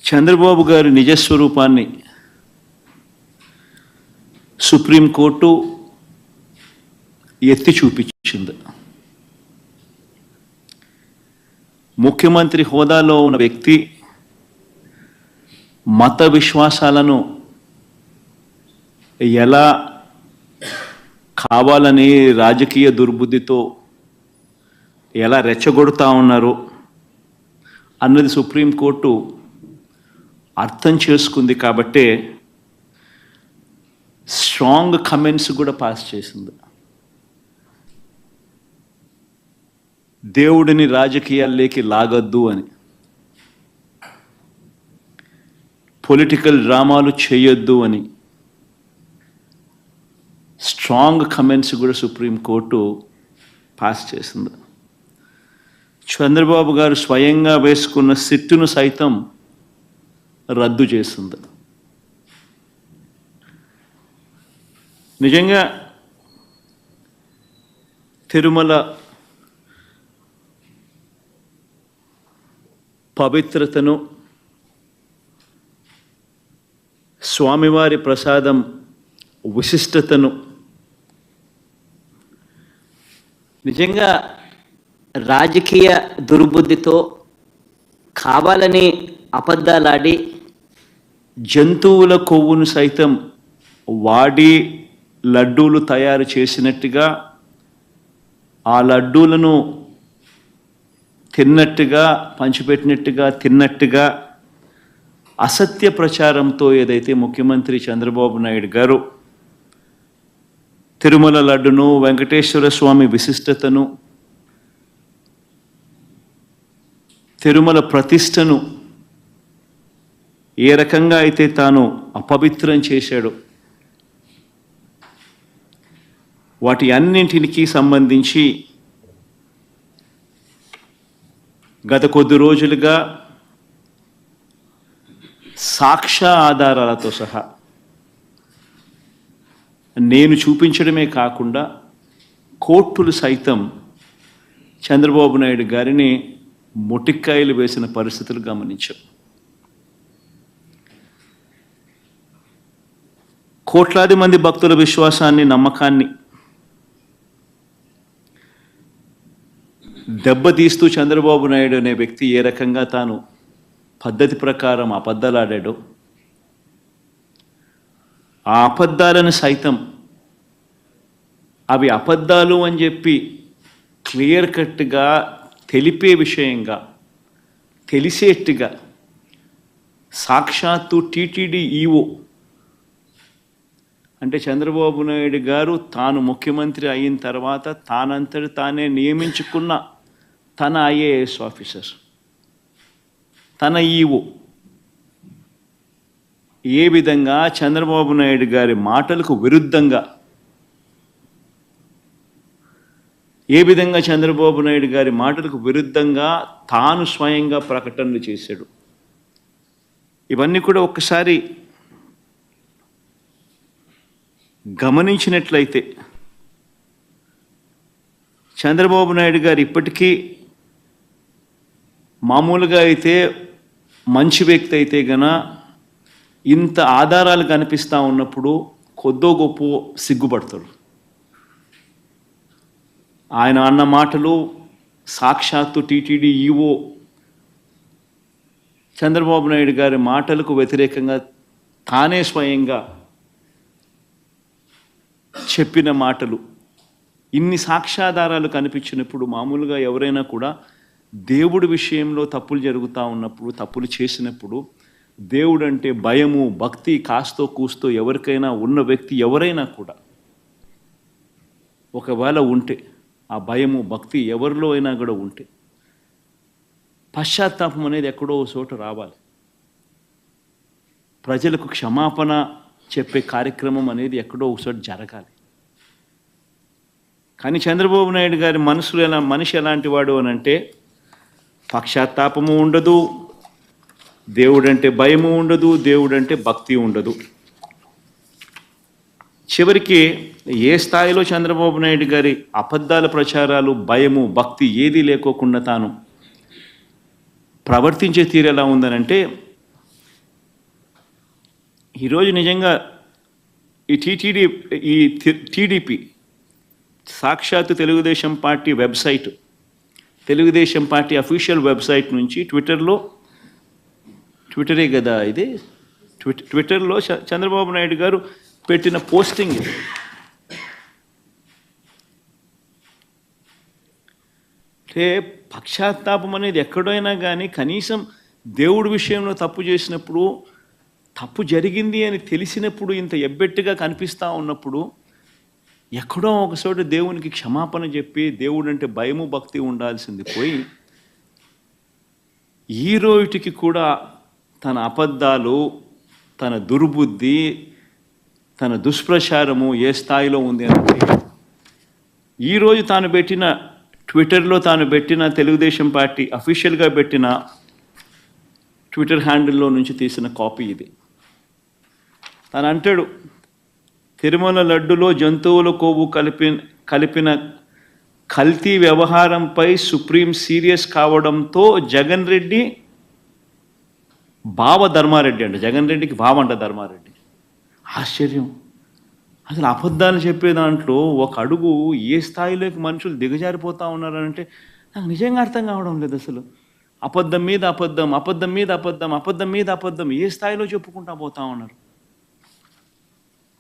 చంద్రబాబు గారి నిజస్వరూపాన్ని సుప్రీంకోర్టు ఎత్తి చూపించింది. ముఖ్యమంత్రి హోదాలో ఉన్న వ్యక్తి మత విశ్వాసాలను ఎలా కావాలని రాజకీయ దుర్బుద్ధితో ఎలా రెచ్చగొడుతూ ఉన్నారో అన్నది సుప్రీంకోర్టు అర్థం చేసుకుంది. కాబట్టే స్ట్రాంగ్ కమెంట్స్ కూడా పాస్ చేసింది. దేవుడిని రాజకీయాల్లోకి లాగొద్దు అని, పొలిటికల్ డ్రామాలు చేయొద్దు అని స్ట్రాంగ్ కమెంట్స్ కూడా సుప్రీంకోర్టు పాస్ చేసింది. చంద్రబాబు గారు స్వయంగా వేసుకున్న సిట్టును సైతం రద్దు చేసింది. నిజంగా తిరుమల పవిత్రతను, స్వామివారి ప్రసాదం విశిష్టతను నిజంగా రాజకీయ దుర్బుద్ధితో కావాలని అబద్ధాలాడి జంతువుల కొవ్వును సైతం వాడి లడ్డూలు తయారు చేసినట్టుగా, ఆ లడ్డూలను తిన్నట్టుగా, పంచిపెట్టినట్టుగా తిన్నట్టుగా అసత్య ప్రచారంతో ఏదైతే ముఖ్యమంత్రి చంద్రబాబు నాయుడు గారు తిరుమల లడ్డును, వెంకటేశ్వర స్వామి విశిష్టతను, తిరుమల ప్రతిష్టను ఏ రకంగా అయితే తాను అపవిత్రం చేశాడో వాటి అన్నింటికి సంబంధించి గత కొద్ది రోజులుగా సాక్ష్య ఆధారాలతో సహా నేను చూపించడమే కాకుండా కోర్టులు సైతం చంద్రబాబు నాయుడు గారిని మొటిక్కాయలు వేసిన పరిస్థితులు గమనించాం. కోట్లాది మంది భక్తుల విశ్వాసాన్ని, నమ్మకాన్ని దెబ్బతీస్తూ చంద్రబాబు నాయుడు అనే వ్యక్తి ఏ రకంగా తాను పద్ధతి ప్రకారం అబద్ధాలాడాడో, ఆ అబద్ధాలను సైతం అవి అబద్ధాలు అని చెప్పి క్లియర్ కట్గా తెలిపే విషయంగా, తెలిసేట్టుగా సాక్షాత్తు టీటీడీ ఈఓ అంటే చంద్రబాబు నాయుడు గారు తాను ముఖ్యమంత్రి అయిన తర్వాత తానంతటి తానే నియమించుకున్న తన ఐఏఎస్ ఆఫీసర్, తన ఈఓ ఏ విధంగా చంద్రబాబు నాయుడు గారి మాటలకు విరుద్ధంగా, ఏ విధంగా చంద్రబాబు నాయుడు గారి మాటలకు విరుద్ధంగా తాను స్వయంగా ప్రకటనలు చేశాడు. ఇవన్నీ కూడా ఒక్కసారి గమనించినట్లయితే చంద్రబాబు నాయుడు గారు ఇప్పటికీ మామూలుగా అయితే మంచి వ్యక్తి అయితే గన ఇంత ఆధారాలు కనిపిస్తూ ఉన్నప్పుడు కొద్దో గొప్ప సిగ్గుపడతాడు. ఆయన అన్న మాటలు సాక్షాత్తు టీటీడీ ఈఓ చంద్రబాబు నాయుడు గారి మాటలకు వ్యతిరేకంగా తానే స్వయంగా చెప్పిన మాటలు, ఇన్ని సాక్ష్యాధారాలు కనిపించినప్పుడు మామూలుగా ఎవరైనా కూడా దేవుడి విషయంలో తప్పులు జరుగుతూ ఉన్నప్పుడు, తప్పులు చేసినప్పుడు దేవుడు అంటే భయము, భక్తి కాస్తో కూస్తో ఎవరికైనా ఉన్న వ్యక్తి ఎవరైనా కూడా ఒకవేళ ఉంటే, ఆ భయము భక్తి ఎవరిలో అయినా కూడా ఉంటే పశ్చాత్తాపం అనేది ఎక్కడో చోట రావాలి. ప్రజలకు క్షమాపణ చెప్పే కార్యక్రమం అనేది ఎక్కడో ఒకసారి జరగాలి. కానీ చంద్రబాబు నాయుడు గారి మనిషి ఎలాంటి వాడు అని అంటే పశ్చాత్తాపము ఉండదు, దేవుడంటే భయము ఉండదు, దేవుడంటే భక్తి ఉండదు. చివరికి ఏ స్థాయిలో చంద్రబాబు నాయుడు గారి అబద్ధాల ప్రచారాలు, భయము, భక్తి ఏదీ లేకోకుండా తాను ప్రవర్తించే తీరు ఎలా ఉందనంటే ఈరోజు నిజంగా ఈ టీడీపీ సాక్షాత్తు Telugu Desam party website, Telugu Desam party official website నుంచి ట్విట్టరే కదా ఇది, ట్విట్టర్లో చంద్రబాబు నాయుడు గారు పెట్టిన పోస్టింగ్ ఇది. అంటే పక్షాత్తాపం అనేది ఎక్కడైనా కానీ కనీసం దేవుడి విషయంలో తప్పు చేసినప్పుడు, తప్పు జరిగింది అని తెలిసినప్పుడు, ఇంత ఎబ్బెట్టుగా కనిపిస్తూ ఉన్నప్పుడు ఎక్కడో ఒకచోట దేవునికి క్షమాపణ చెప్పి దేవుడు అంటే భయము భక్తి ఉండాల్సింది పోయి ఈ రోజుకి కూడా తన అబద్ధాలు, తన దుర్బుద్ధి, తన దుష్ప్రచారము ఏ స్థాయిలో ఉంది అంటే ఈరోజు తాను పెట్టిన ట్విట్టర్లో తాను పెట్టిన తెలుగుదేశం పార్టీ అఫీషియల్గా పెట్టిన ట్విట్టర్ హ్యాండిల్లో నుంచి తీసిన కాపీ ఇది. తను అంటాడు, తిరుమల లడ్డులో జంతువుల కొవ్వు కలిపిన కల్తీ వ్యవహారంపై సుప్రీం సీరియస్ కావడంతో జగన్ రెడ్డి బావ ధర్మారెడ్డి అంట, జగన్ రెడ్డికి బావ అంట ధర్మారెడ్డి. ఆశ్చర్యం. అసలు అబద్ధాలు చెప్పే దాంట్లో ఒక అడుగు ఏ స్థాయిలోకి మనుషులు దిగజారిపోతూ ఉన్నారంటే నాకు నిజంగా అర్థం కావడం లేదు. అసలు అబద్ధం మీద అబద్ధం, అబద్ధం మీద అబద్ధం, అబద్ధం మీద అబద్ధం ఏ స్థాయిలో చెప్పుకుంటా పోతా ఉన్నారు.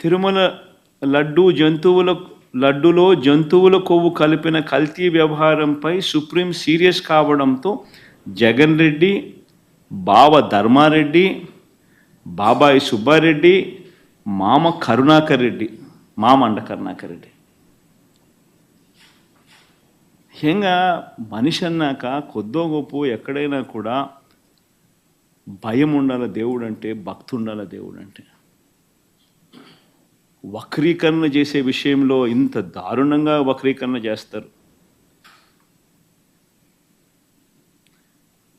తిరుమల లడ్డులో జంతువుల కొవ్వు కలిపిన కల్తీ వ్యవహారంపై సుప్రీం సీరియస్ కావడంతో జగన్ రెడ్డి, బావ ధర్మారెడ్డి, బాబాయి సుబ్బారెడ్డి, మామ కరుణాకర్ రెడ్డి, మామ కరుణాకర్ రెడ్డి. ముఖ్యంగా మనిషి అన్నాక కొద్దో గొప్ప ఎక్కడైనా కూడా భయం ఉండాలి దేవుడు అంటే, భక్తి ఉండాలి దేవుడు అంటే. వక్రీకరణ చేసే విషయంలో ఇంత దారుణంగా వక్రీకరణ చేస్తారు.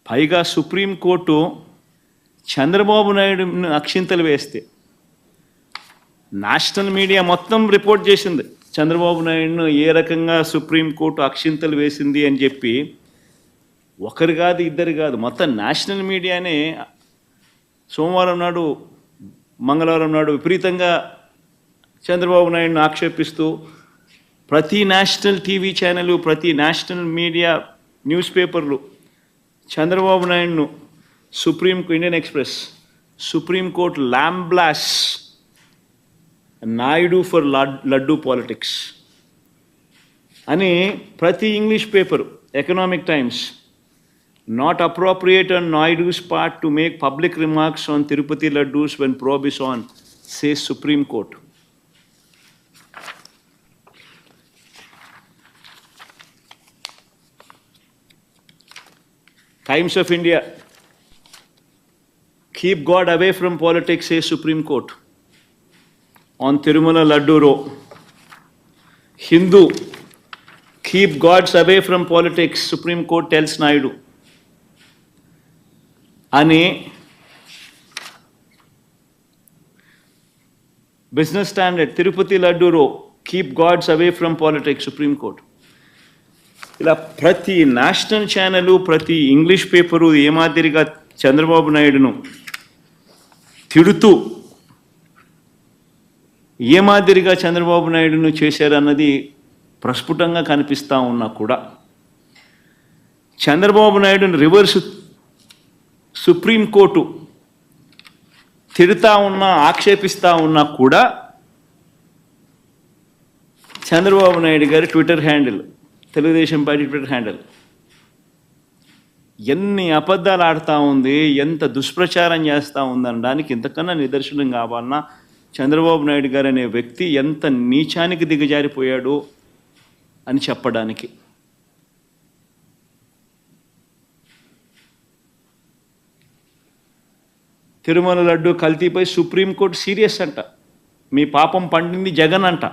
పైగా సుప్రీంకోర్టు చంద్రబాబు నాయుడుని అక్షింతలు వేస్తే నేషనల్ మీడియా మొత్తం రిపోర్ట్ చేసింది చంద్రబాబు నాయుడును ఏ రకంగా సుప్రీంకోర్టు అక్షింతలు వేసింది అని చెప్పి. ఒకరు కాదు, ఇద్దరు కాదు, మొత్తం నేషనల్ మీడియానే సోమవారం నాడు, మంగళవారం నాడు విపరీతంగా చంద్రబాబు నాయుడును ఆక్షేపిస్తూ ప్రతి నేషనల్ టీవీ ఛానల్, ప్రతి నేషనల్ మీడియా న్యూస్ పేపర్లు చంద్రబాబు నాయుడును Indian Express Supreme Court lambasts Naidu for laddu politics అని ప్రతి English paper, Economic Times, not appropriate on Naidu's part to make public remarks on Tirupati laddus when probe is on, says Supreme Court. Times of India, keep God away from politics, says Supreme Court on Tirumala Laddu Row. Hindu, keep gods away from politics, Supreme Court tells Naidu. Ani Business Standard, Tirupati Laddu Row, keep gods away from politics, Supreme Court. ఇలా ప్రతి national channel, ప్రతి English paper ఏ మాదిరిగా చంద్రబాబు నాయుడును తిడుతూ ఏ మాదిరిగా చంద్రబాబు నాయుడును చేశారన్నది ప్రస్ఫుటంగా కనిపిస్తూ ఉన్నా కూడా చంద్రబాబు నాయుడును రివర్స్ సుప్రీంకోర్టు తిడుతూ ఉన్నా, ఆక్షేపిస్తూ ఉన్నా కూడా చంద్రబాబు నాయుడు గారి Twitter handle, Telugu Desam party Twitter handle ఎన్ని అబద్ధాలు ఆడుతూ ఉంది, ఎంత దుష్ప్రచారం చేస్తూ ఉందనడానికి ఇంతకన్నా నిదర్శనం కావాలన్నా చంద్రబాబు నాయుడు గారు అనే వ్యక్తి ఎంత నీచానికి దిగజారిపోయాడు అని చెప్పడానికి. తిరుమల లడ్డు కల్తీపై సుప్రీంకోర్టు సీరియస్ అంట, మీ పాపం పండింది జగన్ అంట.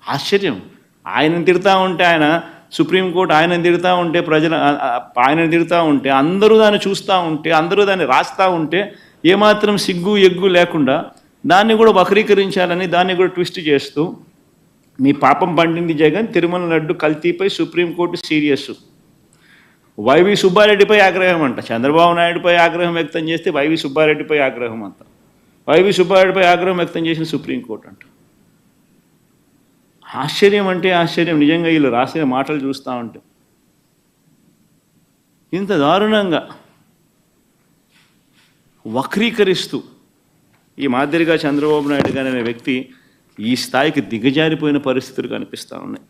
ఆశ్చర్యం. ఆయనను తిడతా ఉంటే, ఆయన సుప్రీంకోర్టు ఆయనను తిడతా ఉంటే, ఆయనను తిడతా ఉంటే, అందరూ దాన్ని చూస్తూ ఉంటే, అందరూ దాన్ని రాస్తూ ఉంటే ఏమాత్రం సిగ్గు ఎగ్గు లేకుండా దాన్ని కూడా వక్రీకరించాలని, దాన్ని కూడా ట్విస్ట్ చేస్తూ మీ పాపం పండింది జగన్, తిరుమల లడ్డు కల్తీపై సుప్రీంకోర్టు సీరియస్. వైవి సుబ్బారెడ్డిపై ఆగ్రహం అంట. చంద్రబాబు నాయుడుపై ఆగ్రహం వ్యక్తం చేస్తే వైవి సుబ్బారెడ్డిపై ఆగ్రహం అంట. వైవి సుబ్బారెడ్డిపై ఆగ్రహం వ్యక్తం చేసిన సుప్రీంకోర్టు అంట. ఆశ్చర్యం అంటే ఆశ్చర్యం, నిజంగా వీళ్ళు రాసిన మాటలు చూస్తూ ఉంటే. ఇంత దారుణంగా వక్రీకరిస్తూ ఈ మాదిరిగా చంద్రబాబు నాయుడు గారు అనే వ్యక్తి ఈ స్థాయికి దిగజారిపోయిన పరిస్థితులు కనిపిస్తూ ఉన్నాయి.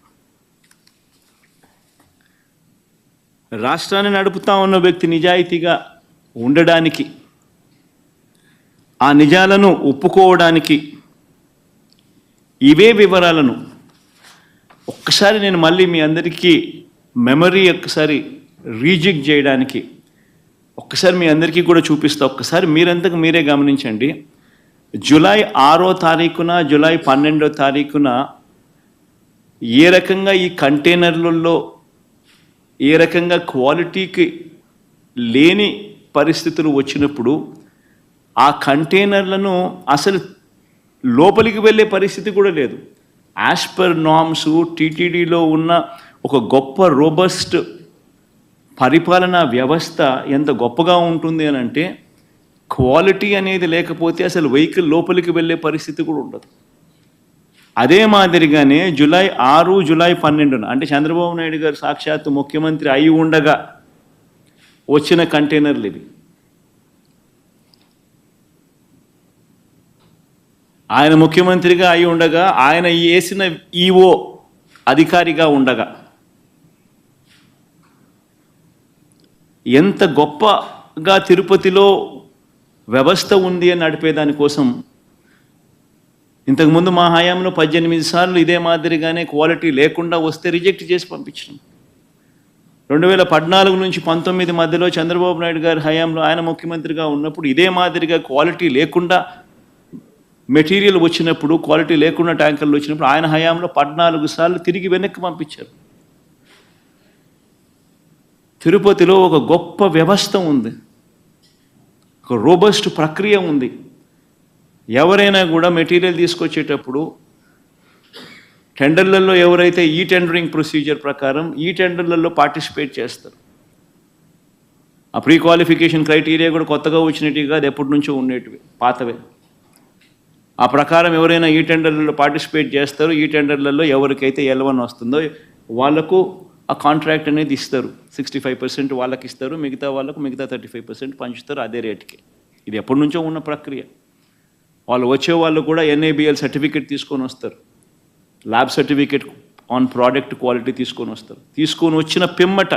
రాష్ట్రాన్ని నడుపుతా ఉన్న వ్యక్తి నిజాయితీగా ఉండడానికి, ఆ నిజాలను ఒప్పుకోవడానికి, ఇవే వివరాలను ఒక్కసారి నేను మళ్ళీ మీ అందరికీ మెమరీ ఒక్కసారి రీజెక్ట్ చేయడానికి ఒక్కసారి మీ అందరికీ కూడా చూపిస్తా. ఒక్కసారి మీరంతకు మీరే గమనించండి. జూలై 6వ తారీఖున, జూలై 12వ తారీఖున ఏ రకంగా ఈ కంటైనర్లలో ఏ రకంగా క్వాలిటీకి లేని పరిస్థితులు వచ్చినప్పుడు ఆ కంటైనర్లను అసలు లోపలికి వెళ్ళే పరిస్థితి కూడా లేదు. యాజ్ పర్ నార్మ్స్ టీటీడీలో ఉన్న ఒక గొప్ప రోబస్ట్ పరిపాలనా వ్యవస్థ ఎంత గొప్పగా ఉంటుంది అని అంటే, క్వాలిటీ అనేది లేకపోతే అసలు వెహికల్ లోపలికి వెళ్ళే పరిస్థితి కూడా ఉండదు. అదే మాదిరిగానే జూలై 6, జూలై 12 అంటే చంద్రబాబు నాయుడు గారు సాక్షాత్తు ముఖ్యమంత్రి అయి ఉండగా వచ్చిన కంటైనర్లు ఇవి. ఆయన ముఖ్యమంత్రిగా అయి ఉండగా, ఆయన వేసిన ఈఓ అధికారిగా ఉండగా ఎంత గొప్పగా తిరుపతిలో వ్యవస్థ ఉంది అని నడిపేదానికోసం ఇంతకుముందు మా హయాంలో 18 సార్లు ఇదే మాదిరిగానే క్వాలిటీ లేకుండా వస్తే రిజెక్ట్ చేసి పంపించినాం. 2014 నుంచి 19 మధ్యలో చంద్రబాబు నాయుడు గారి హయాంలో ఆయన ముఖ్యమంత్రిగా ఉన్నప్పుడు ఇదే మాదిరిగా క్వాలిటీ లేకుండా మెటీరియల్ వచ్చినప్పుడు, క్వాలిటీ లేకుండా ట్యాంకర్లు వచ్చినప్పుడు ఆయన హయాంలో 14 సార్లు తిరిగి వెనక్కి పంపించారు. తిరుపతిలో ఒక గొప్ప వ్యవస్థ ఉంది, ఒక రోబస్ట్ ప్రక్రియ ఉంది. ఎవరైనా కూడా మెటీరియల్ తీసుకొచ్చేటప్పుడు టెండర్లలో ఎవరైతే ఈ టెండరింగ్ ప్రొసీజర్ ప్రకారం ఈ టెండర్లలో పార్టిసిపేట్ చేస్తారు, ఆ ప్రీ క్వాలిఫికేషన్ క్రైటీరియా కూడా కొత్తగా వచ్చినట్టుగా అది ఎప్పటి నుంచో ఉండేటివి, పాతవే. ఆ ప్రకారం ఎవరైనా ఈ టెండర్లలో పార్టిసిపేట్ చేస్తారు. ఈ టెండర్లలో ఎవరికైతే L1 వస్తుందో వాళ్లకు ఆ కాంట్రాక్ట్ అనేది ఇస్తారు. 65% వాళ్ళకి ఇస్తారు, మిగతా వాళ్ళకు మిగతా 35% పంచుతారు అదే రేటుకి. ఇది ఎప్పటి నుంచో ఉన్న ప్రక్రియ. వాళ్ళు వచ్చే వాళ్ళు కూడా NABL సర్టిఫికేట్ తీసుకొని వస్తారు, lab certificate on product quality తీసుకొని వస్తారు. తీసుకొని వచ్చిన పిమ్మట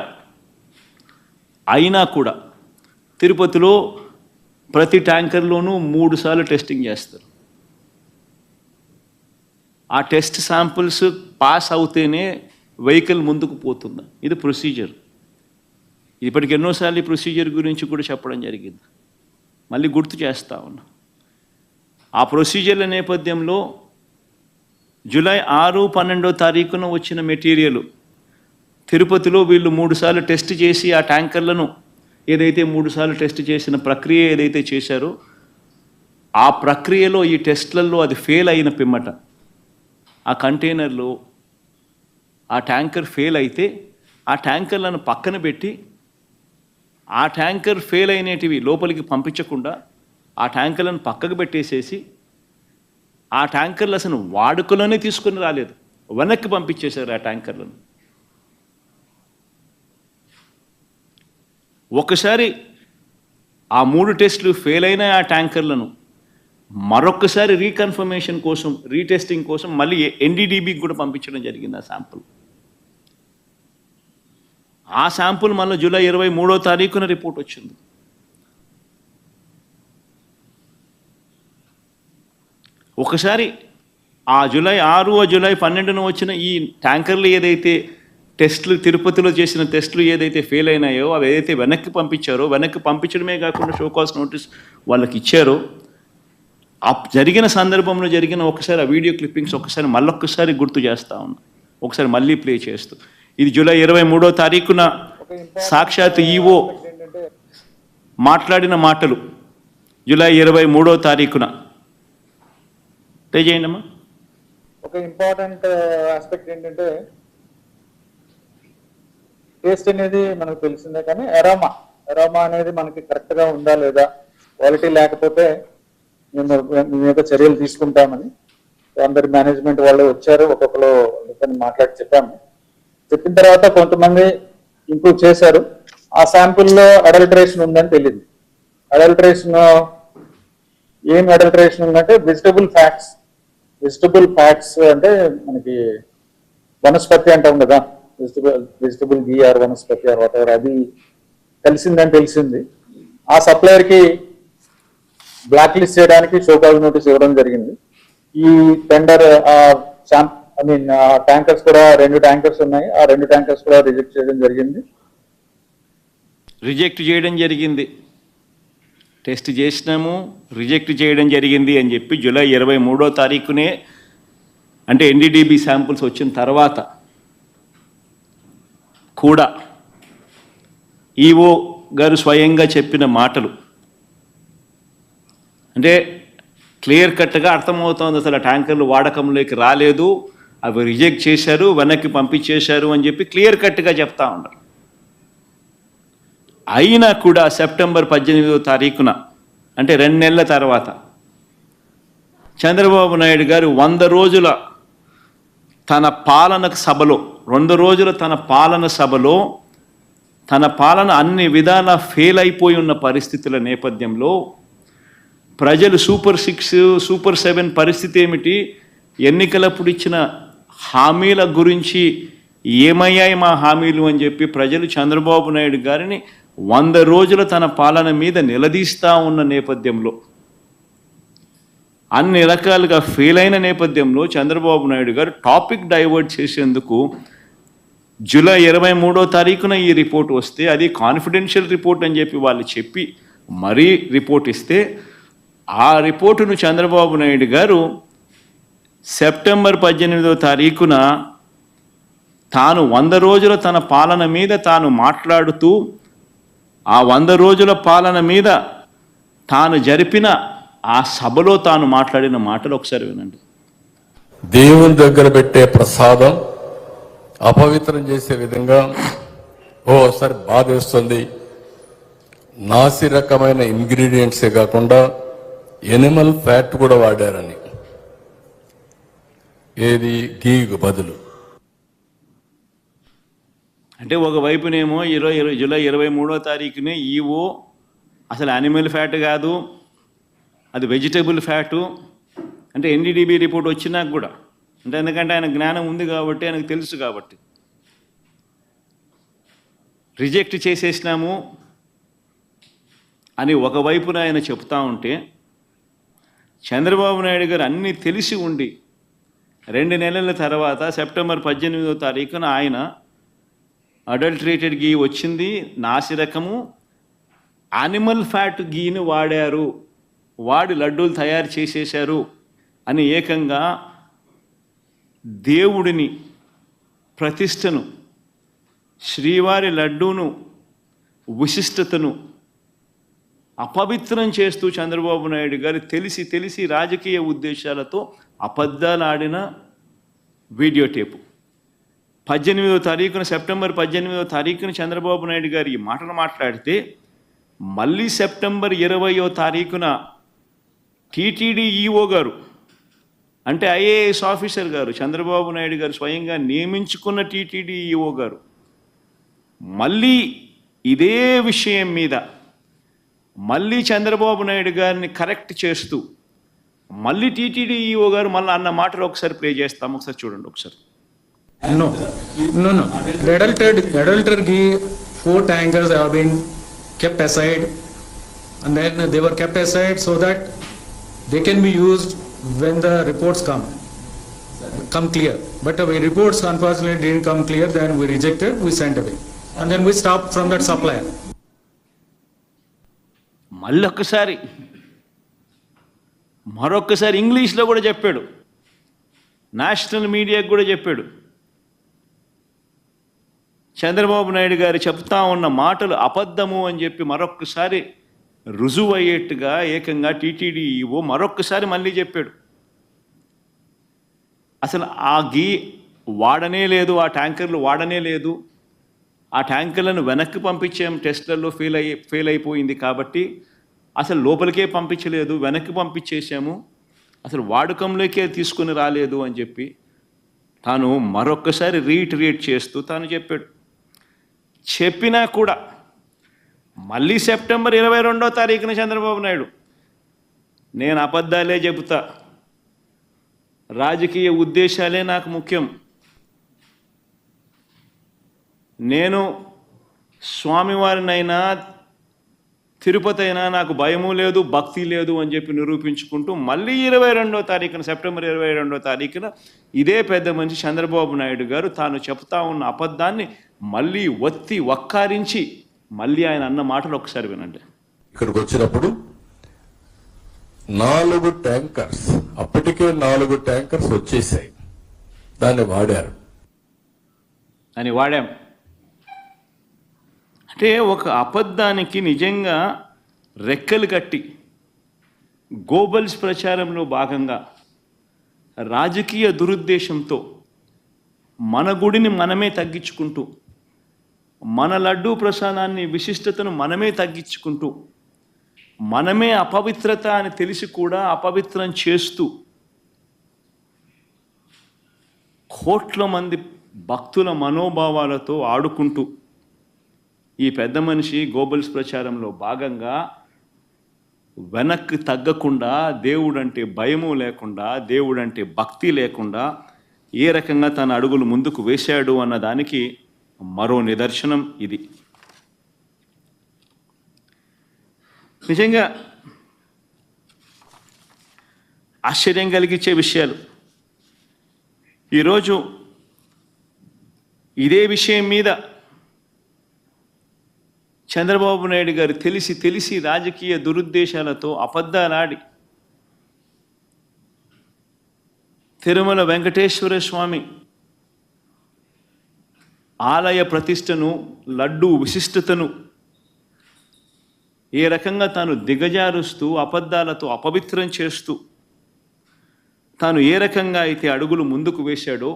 అయినా కూడా తిరుపతిలో ప్రతి ట్యాంకర్లోనూ 3 సార్లు టెస్టింగ్ చేస్తారు. ఆ టెస్ట్ శాంపుల్స్ పాస్ అవుతేనే వెహికల్ ముందుకు పోతుంది. ఇది ప్రొసీజర్. ఇప్పటికి ఎన్నోసార్లు ఈ ప్రొసీజర్ గురించి కూడా చెప్పడం జరిగింది, మళ్ళీ గుర్తు చేస్తా ఉన్నా. ఆ ప్రొసీజర్ల నేపథ్యంలో జూలై 6, 12వ తారీఖున వచ్చిన మెటీరియల్ తిరుపతిలో వీళ్ళు 3 సార్లు టెస్ట్ చేసి ఆ ట్యాంకర్లను ఏదైతే 3 సార్లు టెస్ట్ చేసిన ప్రక్రియ ఏదైతే చేశారో ఆ ప్రక్రియలో ఈ టెస్ట్లలో అది ఫెయిల్ అయిన పిమ్మట ఆ కంటైనర్లో ఆ ట్యాంకర్ ఫెయిల్ అయితే ఆ ట్యాంకర్లను పక్కన పెట్టి ఆ ట్యాంకర్ ఫెయిల్ అయినటివి లోపలికి పంపించకుండా ఆ ట్యాంకర్లను పక్కకు పెట్టేసేసి ఆ ట్యాంకర్లు అసలు వాడుకలోనే తీసుకొని రాలేదు, వెనక్కి పంపించేశారు ఆ ట్యాంకర్లను. ఒకసారి ఆ 3 టెస్టులు ఫెయిల్ అయిన ఆ ట్యాంకర్లను మరొకసారి రీకన్ఫర్మేషన్ కోసం, రీటెస్టింగ్ కోసం మళ్ళీ NDDBకి కూడా పంపించడం జరిగింది ఆ శాంపుల్. ఆ శాంపుల్ మళ్ళీ జూలై 23వ తారీఖున రిపోర్ట్ వచ్చింది. ఒకసారి ఆ జూలై 6, జూలై 12న వచ్చిన ఈ ట్యాంకర్లు ఏదైతే టెస్టులు తిరుపతిలో చేసిన టెస్టులు ఏదైతే ఫెయిల్ అయినాయో అవి ఏదైతే వెనక్కి పంపించారో, వెనక్కి పంపించడమే కాకుండా షోకాస్ నోటీస్ వాళ్ళకి ఇచ్చారో, ఆ జరిగిన సందర్భంలో జరిగిన ఒకసారి ఆ వీడియో క్లిప్పింగ్స్ ఒకసారి మళ్ళొక్కసారి గుర్తు చేస్తూ ఉన్నా, ఒకసారి మళ్ళీ ప్లే చేస్తూ. ఇది జూలై 23వ తారీఖున సాక్షాత్ ఈఓ మాట్లాడిన మాటలు. జూలై 23వ తారీఖున ప్లే చేయండి అమ్మా. ఒక ఇంపార్టెంట్ ఆస్పెక్ట్ ఏంటంటే టేస్ట్ అనేది మనకు తెలిసిందే, కానీ ఎరోమా అనేది మనకి కరెక్ట్గా ఉందా లేదా, క్వాలిటీ లేకపోతే మేము మీ మీద చర్యలు తీసుకుంటామని అందరి మేనేజ్మెంట్ వాళ్ళు వచ్చారు, ఒక్కొక్కరు మాట్లాడి చెప్పాము. చెప్పిన తర్వాత కొంతమంది ఇంప్రూవ్ చేశారు. ఆ శాంపుల్లో అడల్టరేషన్ ఉందని తెలియదు. అడల్టరేషన్ ఏం అడల్టరేషన్ ఉందంటే వెజిటబుల్ ఫ్యాట్స్ అంటే మనకి వనస్పతి అంటాం కదా, vegetable ghee or vanaspati or what, అది కలిసిందని తెలిసింది. ఆ సప్లయర్ కి బ్లాక్ లిస్ట్ చేయడానికి షోకాజ్ నోటీస్ ఇవ్వడం జరిగింది. ఈ టెండర్ ట్యాంకర్స్ కూడా 2 ట్యాంకర్స్ ఉన్నాయి, ఆ 2 ట్యాంకర్స్ కూడా రిజెక్ట్ చేయడం జరిగింది. టెస్ట్ చేసినాము, రిజెక్ట్ చేయడం జరిగింది అని చెప్పి జూలై 23వ తారీఖునే, అంటే ఎన్డీడీబీ శాంపుల్స్ వచ్చిన తర్వాత కూడా ఈఓ గారు స్వయంగా చెప్పిన మాటలు అంటే క్లియర్ కట్గా అర్థమవుతోంది. అసలు ఆ ట్యాంకర్లు వాడకంలోకి రాలేదు, అవి రిజెక్ట్ చేశారు, వెనక్కి పంపించేశారు అని చెప్పి క్లియర్ కట్గా చెప్తా ఉన్నారు. అయినా కూడా సెప్టెంబర్ 18వ తారీఖున, అంటే 2 నెలల తర్వాత, చంద్రబాబు నాయుడు గారు 100 రోజుల తన పాలన సభలో, 2 రోజుల తన పాలన సభలో, తన పాలన అన్ని విధాలా ఫెయిల్ అయిపోయి ఉన్న పరిస్థితుల నేపథ్యంలో ప్రజలు సూపర్ 6, సూపర్ 7 పరిస్థితి ఏమిటి, ఎన్నికలప్పుడు ఇచ్చిన హామీల గురించి ఏమయ్యాయి మా హామీలు అని చెప్పి ప్రజలు చంద్రబాబు నాయుడు గారిని 100 రోజుల తన పాలన మీద నిలదీస్తూ ఉన్న నేపథ్యంలో, అన్ని రకాలుగా ఫెయిల్ అయిన నేపథ్యంలో చంద్రబాబు నాయుడు గారు టాపిక్ డైవర్ట్ చేసేందుకు జూలై 23వ తారీఖున ఈ రిపోర్ట్ వస్తే, అది కాన్ఫిడెన్షియల్ రిపోర్ట్ అని చెప్పి వాళ్ళు చెప్పి మరీ రిపోర్ట్ ఇస్తే, ఆ రిపోర్టును చంద్రబాబు నాయుడు గారు సెప్టెంబర్ 18వ తారీఖున తాను 100 రోజుల తన పాలన మీద తాను మాట్లాడుతూ, ఆ 100 రోజుల పాలన మీద తాను జరిపిన ఆ సభలో తాను మాట్లాడిన మాటలు ఒకసారి వినండి. దేవుని దగ్గర పెట్టే ప్రసాదం అపవిత్రం చేసే విధంగా ఓసారి బాధేస్తుంది. నాసి రకమైన ఇంగ్రీడియంట్సే కాకుండా ఎనిమల్ ఫ్యాట్ కూడా వాడారని, ఏది గీకు బదులు. అంటే ఒకవైపునేమో జూలై 23వ తారీఖునే ఈవో అసలు యానిమల్ ఫ్యాట్ కాదు, అది వెజిటబుల్ ఫ్యాటు, అంటే ఎన్డీడీబీ రిపోర్ట్ వచ్చినాక కూడా, అంటే ఎందుకంటే ఆయన జ్ఞానం ఉంది కాబట్టి, ఆయనకు తెలుసు కాబట్టి, రిజెక్ట్ చేసేసినాము అని ఒకవైపున ఆయన చెప్తా ఉంటే, చంద్రబాబు నాయుడు గారు అన్నీ తెలిసి ఉండి 2 నెలల తర్వాత సెప్టెంబర్ 18వ తారీఖున ఆయన అడల్టరేటెడ్ గీ వచ్చింది, నాసిరకము యానిమల్ ఫ్యాట్ గీని వాడారు, వాడి లడ్డూలు తయారు చేసేశారు అని ఏకంగా దేవుడిని, ప్రతిష్టను, శ్రీవారి లడ్డూను, విశిష్టతను అపవిత్రం చేస్తూ చంద్రబాబు నాయుడు గారు తెలిసి రాజకీయ ఉద్దేశాలతో అబద్ధాలు ఆడిన వీడియో టేపు 18వ తారీఖున, సెప్టెంబర్ 18వ తారీఖున చంద్రబాబు నాయుడు గారు ఈ మాటలు మాట్లాడితే, మళ్ళీ సెప్టెంబర్ 20వ తారీఖున టీటీడీ ఈఓ గారు, అంటే ఐఏఎస్ ఆఫీసర్ గారు, చంద్రబాబు నాయుడు గారు స్వయంగా నియమించుకున్న టీటీడీ ఈఓ గారు మళ్ళీ ఇదే విషయం మీద మళ్ళీ చంద్రబాబు నాయుడు గారిని కరెక్ట్ చేస్తూ మళ్ళీ టీటీడీ ఈఓ గారు మళ్ళీ అన్న మాటలు ఒకసారి ప్లే చేస్తాం, ఒకసారి చూడండి ఒకసారి. No. The adulterated ghee, 4 tankers have been kept aside, and then they were kept aside so that they can be used when the reports come clear. But the reports unfortunately didn't come clear, then we rejected, we sent away, and then we stopped from that supplier. మరొక్కసారి ఇంగ్లీష్లో కూడా చెప్పాడు, national మీడియాకు కూడా చెప్పాడు. చంద్రబాబు నాయుడు గారు చెప్తా ఉన్న మాటలు అబద్ధము అని చెప్పి మరొక్కసారి రుజువు అయ్యేట్టుగా ఏకంగా టీటీడీ ఈవో మరొక్కసారి మళ్ళీ చెప్పాడు. అసలు ఆ గీ వాడనే లేదు, ఆ ట్యాంకర్లు వాడనే లేదు, ఆ ట్యాంకర్లను వెనక్కి పంపించాం, టెస్ట్లలో ఫెయిల్ అయిపోయింది కాబట్టి అసలు లోపలికే పంపించలేదు, వెనక్కి పంపించేసాము, అసలు వాడకంలోకే తీసుకుని రాలేదు అని చెప్పి తాను మరొక్కసారి రీఇటరేట్ చేస్తూ తాను చెప్పాడు. చెప్పినా కూడా మళ్ళీ సెప్టెంబర్ 22వ తారీఖున చంద్రబాబు నాయుడు నేను అబద్ధాలే చెబుతా, రాజకీయ ఉద్దేశాలే నాకు ముఖ్యం, నేను స్వామివారినైనా తిరుపతి అయినా నాకు భయము లేదు, భక్తి లేదు అని చెప్పి నిరూపించుకుంటూ మళ్ళీ 22వ తారీఖున సెప్టెంబర్ 22వ తారీఖున ఇదే పెద్ద మనిషి చంద్రబాబు నాయుడు గారు తాను చెప్తా ఉన్న అబద్ధాన్ని మళ్ళీ ఒత్తి వక్కారించి మళ్ళీ ఆయన అన్న మాటలు ఒకసారి వినండి. ఇక్కడికి వచ్చినప్పుడు 4 ట్యాంకర్స్, అప్పటికే 4 ట్యాంకర్స్ వచ్చేసాయి, దాన్ని వాడారు అని వాడాం. అంటే ఒక అబద్ధానికి నిజంగా రెక్కలు కట్టి గోబల్స్ ప్రచారంలో భాగంగా రాజకీయ దురుద్దేశంతో మన గుడిని మనమే తగ్గించుకుంటూ, మన లడ్డూ ప్రసాదాన్ని విశిష్టతను మనమే తగ్గించుకుంటూ, మనమే అపవిత్రత అని తెలిసి కూడా అపవిత్రం చేస్తూ కోట్ల మంది భక్తుల మనోభావాలతో ఆడుకుంటూ ఈ పెద్ద మనిషి గోబల్స్ ప్రచారంలో భాగంగా వెనక్కి తగ్గకుండా, దేవుడంటే భయము లేకుండా, దేవుడంటే భక్తి లేకుండా ఏ రకంగా తన అడుగులు ముందుకు వేశాడు అన్న దానికి మరో నిదర్శనం ఇది. నిజంగా ఆశ్చర్యం కలిగించే విషయాలు. ఈరోజు ఇదే విషయం మీద చంద్రబాబు నాయుడు గారు తెలిసి రాజకీయ దురుద్దేశాలతో అబద్ధాలాడి తిరుమల వెంకటేశ్వర స్వామి ఆలయ ప్రతిష్టను, లడ్డూ విశిష్టతను ఏ రకంగా తాను దిగజారుస్తూ అబద్ధాలతో అపవిత్రం చేస్తూ తాను ఏ రకంగా అయితే అడుగులు ముందుకు వేశాడో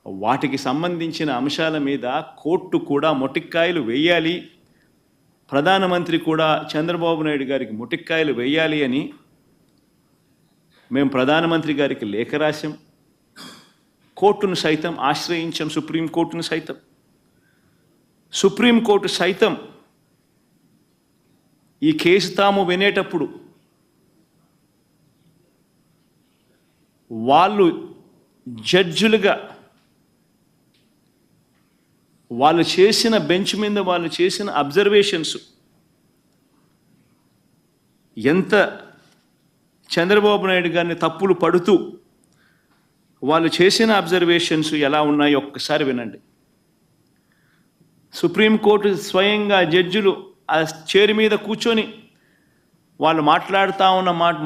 వాటికి సంబంధించిన అంశాల మీద కోర్టు కూడా మొటిక్కాయలు వేయాలి, ప్రధానమంత్రి కూడా చంద్రబాబు నాయుడు గారికి మొటిక్కాయలు వేయాలి అని మేము ప్రధానమంత్రి గారికి లేఖ రాశాం. కోర్టును సైతం ఆశ్రయించాం, సుప్రీంకోర్టును సైతం. సుప్రీంకోర్టు సైతం ఈ కేసు తాము వినేటప్పుడు వాళ్ళు జడ్జులుగా వాళ్ళు చేసిన బెంచ్ మీద వాళ్ళు చేసిన అబ్జర్వేషన్స్ ఎంత చంద్రబాబు నాయుడు గారిని తప్పులు పడుతూ వాళ్ళు చేసిన అబ్జర్వేషన్స్ ఎలా ఉన్నాయో ఒక్కసారి వినండి. సుప్రీంకోర్టు స్వయంగా జడ్జిలు ఆ చైర్ మీద కూర్చొని వాళ్ళు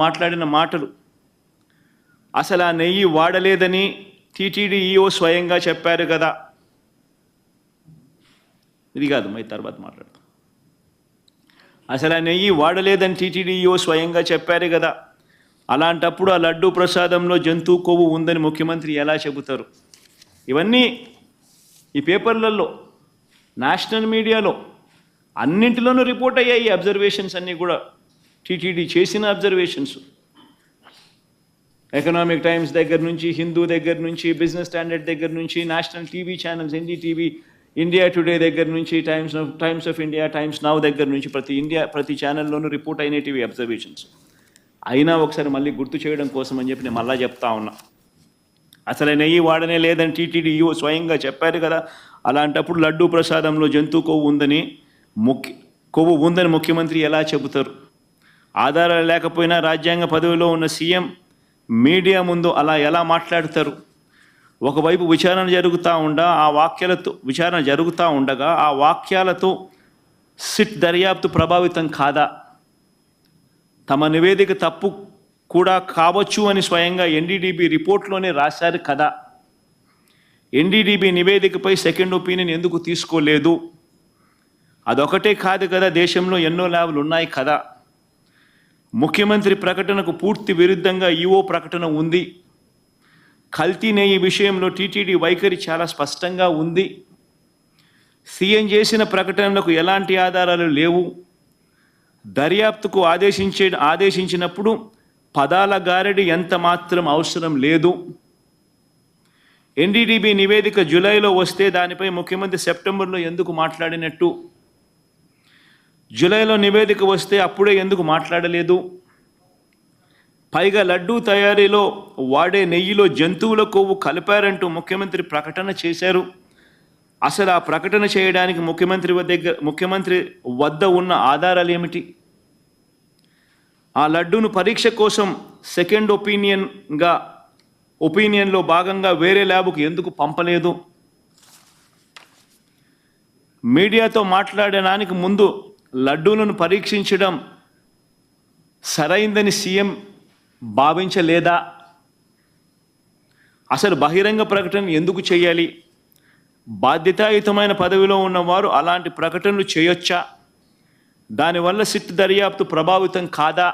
మాట్లాడిన మాటలు, అసలు ఆ నెయ్యి వాడలేదని టీటీడీ ఈఓ స్వయంగా చెప్పారు కదా. ఇది కాదు, మరి తర్వాత మాట్లాడతాం. అసలు ఆ నెయ్యి వాడలేదని టీటీడీ ఈఓ స్వయంగా చెప్పారు కదా. అలాంటప్పుడు ఆ లడ్డూ ప్రసాదంలో జంతువు కొవ్వు ఉందని ముఖ్యమంత్రి ఎలా చెబుతారు? ఇవన్నీ ఈ పేపర్లలో, నేషనల్ మీడియాలో అన్నింటిలోనూ రిపోర్ట్ అయ్యాయి. అబ్జర్వేషన్స్ అన్నీ కూడా టీటీడీ చేసిన అబ్జర్వేషన్స్. ఎకనామిక్ టైమ్స్ దగ్గర నుంచి, హిందూ దగ్గర నుంచి, బిజినెస్ స్టాండర్డ్ దగ్గర నుంచి, national TV channels, NDTV, India today దగ్గర నుంచి, times of India, times now దగ్గర నుంచి ప్రతి ఛానల్లోనూ రిపోర్ట్ అయినవి అబ్జర్వేషన్స్. అయినా ఒకసారి మళ్ళీ గుర్తు చేయడం కోసం అని చెప్పి నేను మళ్ళీ చెప్తా ఉన్నా. అసలు నెయ్యి వాడనే లేదని టీటీడీ ఈఓ స్వయంగా చెప్పారు కదా. అలాంటప్పుడు లడ్డూ ప్రసాదంలో జంతు కొవ్వు ఉందని ముఖ్యమంత్రి ఎలా చెబుతారు? ఆధారాలు లేకపోయినా రాజ్యాంగ పదవిలో ఉన్న సీఎం మీడియా ముందు అలా ఎలా మాట్లాడతారు? ఒకవైపు విచారణ జరుగుతూ ఉండగా ఆ వాక్యాలతో సిట్ దర్యాప్తు ప్రభావితం కాదా? తమ నివేదిక తప్పు కూడా కావచ్చు అని స్వయంగా ఎన్డీడీబీ రిపోర్ట్లోనే రాశారు కదా. ఎన్డీడీబీ నివేదికపై సెకండ్ ఒపీనియన్ ఎందుకు తీసుకోలేదు? అదొకటే కాదు కదా, దేశంలో ఎన్నో ల్యాబ్లు ఉన్నాయి కదా. ముఖ్యమంత్రి ప్రకటనకు పూర్తి విరుద్ధంగా ఈఓ ప్రకటన ఉంది. కల్తీ నెయ్యి విషయంలో టీటీడీ వైఖరి చాలా స్పష్టంగా ఉంది. సీఎం చేసిన ప్రకటనలకు ఎలాంటి ఆధారాలు లేవు. దర్యాప్తుకు ఆదేశించినప్పుడు పదాల గారడి ఎంత మాత్రం అవసరం లేదు. ఎన్డీడీబీ నివేదిక జూలైలో వస్తే దానిపై ముఖ్యమంత్రి సెప్టెంబర్లో ఎందుకు మాట్లాడినట్టు? జూలైలో నివేదిక వస్తే అప్పుడే ఎందుకు మాట్లాడలేదు? పైగా లడ్డూ తయారీలో వాడే నెయ్యిలో జంతువుల కొవ్వు కలిపారంటూ ముఖ్యమంత్రి ప్రకటన చేశారు. అసలు ఆ ప్రకటన చేయడానికి ముఖ్యమంత్రి వద్ద ఉన్న ఆధారాలు ఏమిటి? ఆ లడ్డూను పరీక్ష కోసం సెకండ్ ఒపీనియన్లో భాగంగా వేరే ల్యాబ్కు ఎందుకు పంపలేదు? మీడియాతో మాట్లాడడానికి ముందు లడ్డూలను పరీక్షించడం సరైందని సీఎం భావించలేదా? అసలు బహిరంగ ప్రకటన ఎందుకు చేయాలి? బాధ్యతాయుతమైన పదవిలో ఉన్నవారు అలాంటి ప్రకటనలు చేయొచ్చా? దానివల్ల సిట్ దర్యాప్తు ప్రభావితం కాదా?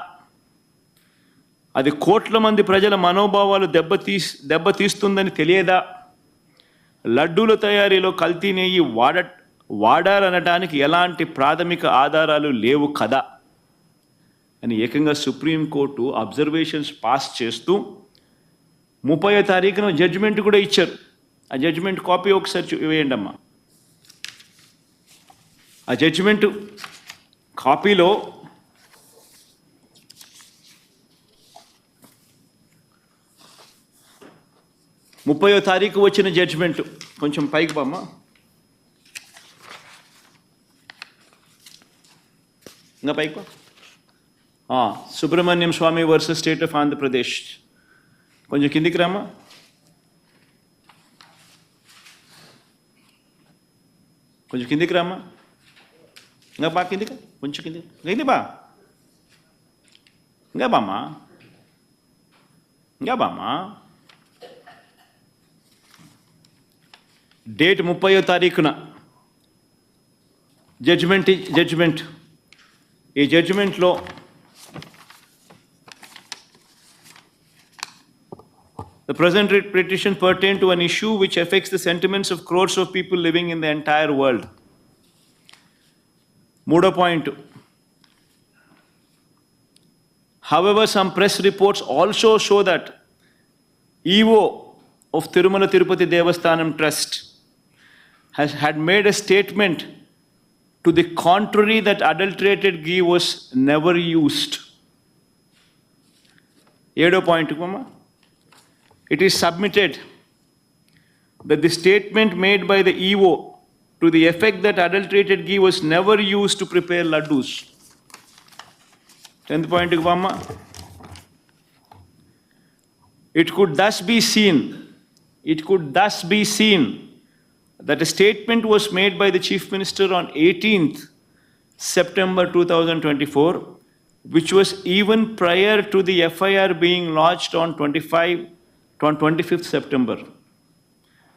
అది కోట్ల మంది ప్రజల మనోభావాలు దెబ్బతీస్తుందని తెలియదా? లడ్డూల తయారీలో కల్తీ నెయ్యి వాడారనడానికి ఎలాంటి ప్రాథమిక ఆధారాలు లేవు కదా అని ఏకంగా సుప్రీంకోర్టు అబ్జర్వేషన్స్ పాస్ చేస్తూ 30వ తారీఖున జడ్జిమెంట్ కూడా ఇచ్చారు. ఆ జడ్జిమెంట్ కాపీ ఒకసారి వేయండి అమ్మా. ఆ జడ్జిమెంట్ కాపీలో ముప్పయో తారీఖు వచ్చిన జడ్జిమెంట్ కొంచెం పైకి బామ్మ. ఇంకా పైకి బా. సుబ్రహ్మణ్యం స్వామి వర్సెస్ స్టేట్ ఆఫ్ ఆంధ్రప్రదేశ్. కొంచెం కిందికి రామ్మా. కొంచెం కిందికి రామ్మా. ఇంకా బా కిందికి, కొంచెం కిందికి, కింది బా. ఇంకా బామ్మా, ఇంకా బామ్మా. డేట్ 30వ తారీఖున జడ్జిమెంట్. ఈ జడ్జిమెంట్లో the present petition pertain to an issue which affects the sentiments of crores of people living in the entire world. Moodo point. However, some press reports also show that EO of Tirumala Tirupati Devasthanam Trust had made a statement to the contrary that adulterated ghee was never used. 7వ point mama. It is submitted that the statement made by the EO to the effect that adulterated ghee was never used to prepare laddus. 10th point mama. It could thus be seen that a statement was made by the Chief Minister on 18th September 2024, which was even prior to the FIR being lodged on 25th September,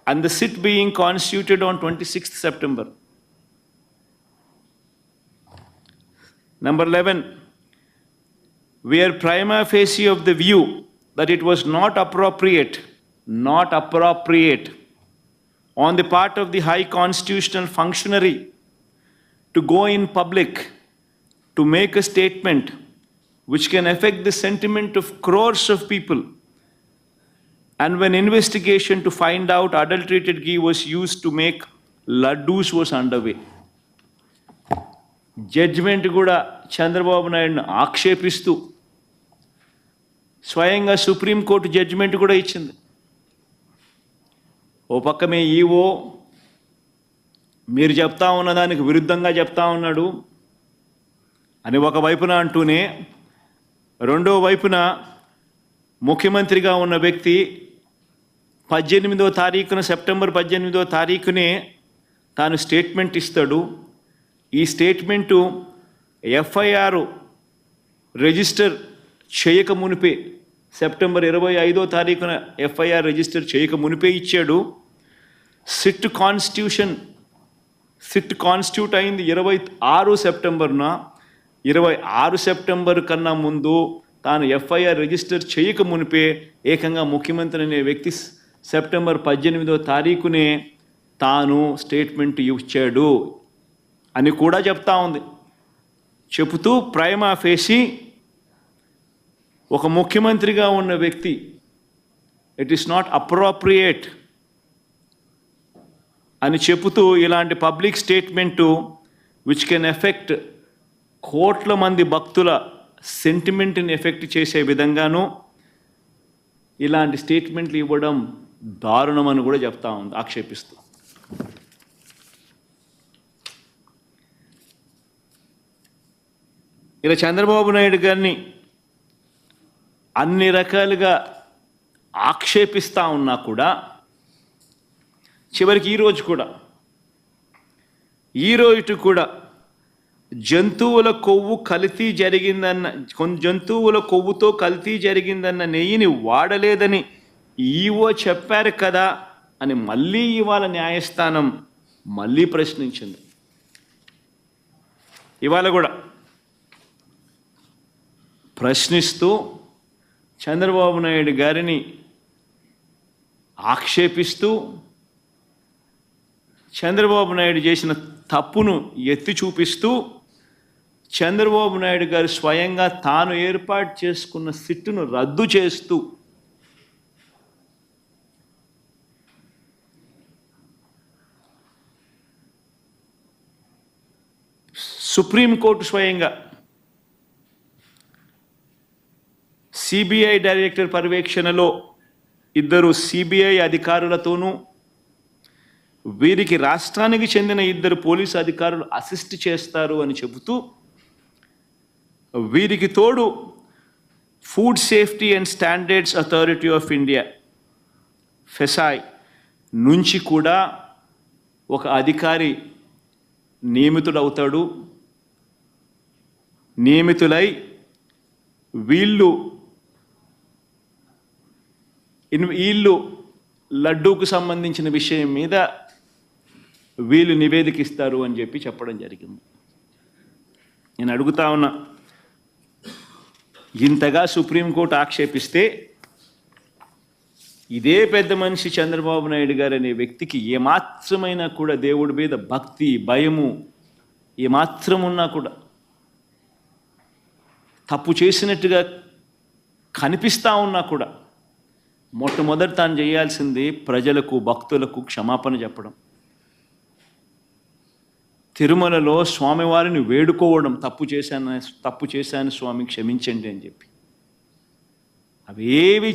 and the sit being constituted on 26th September. Number 11, we are prima facie of the view that it was not appropriate on the part of the high constitutional functionary to go in public to make a statement which can affect the sentiment of crores of people, and when investigation to find out adulterated ghee was used to make laddus was underway. Judgement కూడా చంద్రబాబు నాయుడును ఆక్షేపిస్తూ స్వయంగా supreme court judgement కూడా ఇచ్చింది. ఓ పక్క మీ EO మీరు చెప్తా ఉన్న దానికి విరుద్ధంగా చెప్తా ఉన్నాడు అని ఒక వైపున అంటూనే, రెండో వైపున ముఖ్యమంత్రిగా ఉన్న వ్యక్తి 18వ తారీఖున సెప్టెంబర్ 18వ తారీఖునే తాను స్టేట్మెంట్ ఇస్తాడు. ఈ స్టేట్మెంటు ఎఫ్ఐఆర్ రిజిస్టర్ చేయక మునిపే, సెప్టెంబర్ 25వ తారీఖున ఎఫ్ఐఆర్ రిజిస్టర్ చేయక మునిపే ఇచ్చాడు. సిట్ కాన్స్టిట్యూట్ అయింది 26 సెప్టెంబర్న. 26 సెప్టెంబర్ కన్నా ముందు తాను ఎఫ్ఐఆర్ రిజిస్టర్ చేయక మునిపే ఏకంగా ముఖ్యమంత్రి అనే వ్యక్తి సెప్టెంబర్ 18వ తారీఖునే తాను స్టేట్మెంట్ ఇచ్చాడు అని కూడా చెప్తా ఉంది. చెబుతూ ప్రైమా ఫేసి ఒక ముఖ్యమంత్రిగా ఉన్న వ్యక్తి ఇట్ ఈస్ నాట్ అప్రోప్రియేట్ అని చెబుతూ ఇలాంటి public statement which can affect కోట్ల మంది భక్తుల సెంటిమెంట్ని ఎఫెక్ట్ చేసే విధంగానూ ఇలాంటి స్టేట్మెంట్లు ఇవ్వడం దారుణమని కూడా చెప్తా ఉంది ఆక్షేపిస్తూ. ఇలా చంద్రబాబు నాయుడు గారిని అన్ని రకాలుగా ఆక్షేపిస్తూ ఉన్నా కూడా చివరికి ఈరోజు కూడా జంతువుల కొవ్వు కల్తీ జరిగిందన్న జంతువుల కొవ్వుతో కల్తీ జరిగిందన్న నెయ్యిని వాడలేదని ఈవో చెప్పారు కదా అని మళ్ళీ ఇవాళ న్యాయస్థానం మళ్ళీ ప్రశ్నించింది. ఇవాళ కూడా ప్రశ్నిస్తూ చంద్రబాబు నాయుడు గారిని ఆక్షేపిస్తూ చంద్రబాబు నాయుడు చేసిన తప్పును ఎత్తి చూపిస్తూ చంద్రబాబు నాయుడు గారు స్వయంగా తాను ఏర్పాటు చేసుకున్న సిట్టును రద్దు చేస్తూ సుప్రీంకోర్టు స్వయంగా సిబిఐ డైరెక్టర్ పర్యవేక్షణలో 2 సిబిఐ అధికారులతోనూ వీరికి రాష్ట్రానికి చెందిన 2 పోలీసు అధికారులు అసిస్ట్ చేస్తారు అని చెబుతూ వీరికి తోడు food safety and standards authority of India FSSAI నుంచి కూడా ఒక అధికారి నియమితులై వీళ్ళు లడ్డూకు సంబంధించిన విషయం మీద వీళ్ళు నివేదిక ఇస్తారు అని చెప్పడం జరిగింది. నేను అడుగుతా ఉన్నా, ఇంతగా సుప్రీంకోర్టు ఆక్షేపిస్తే ఇదే పెద్ద మనిషి చంద్రబాబు నాయుడు గారు అనే వ్యక్తికి ఏమాత్రమైనా కూడా దేవుడి మీద భక్తి భయము ఏమాత్రం ఉన్నా కూడా తప్పు చేసినట్టుగా కనిపిస్తూ ఉన్నా కూడా మొట్టమొదటి తాను చేయాల్సింది ప్రజలకు భక్తులకు క్షమాపణ చెప్పడం, తిరుమలలో స్వామివారిని వేడుకోవడం, తప్పు చేశాను స్వామి క్షమించండి అని చెప్పి. అవేవి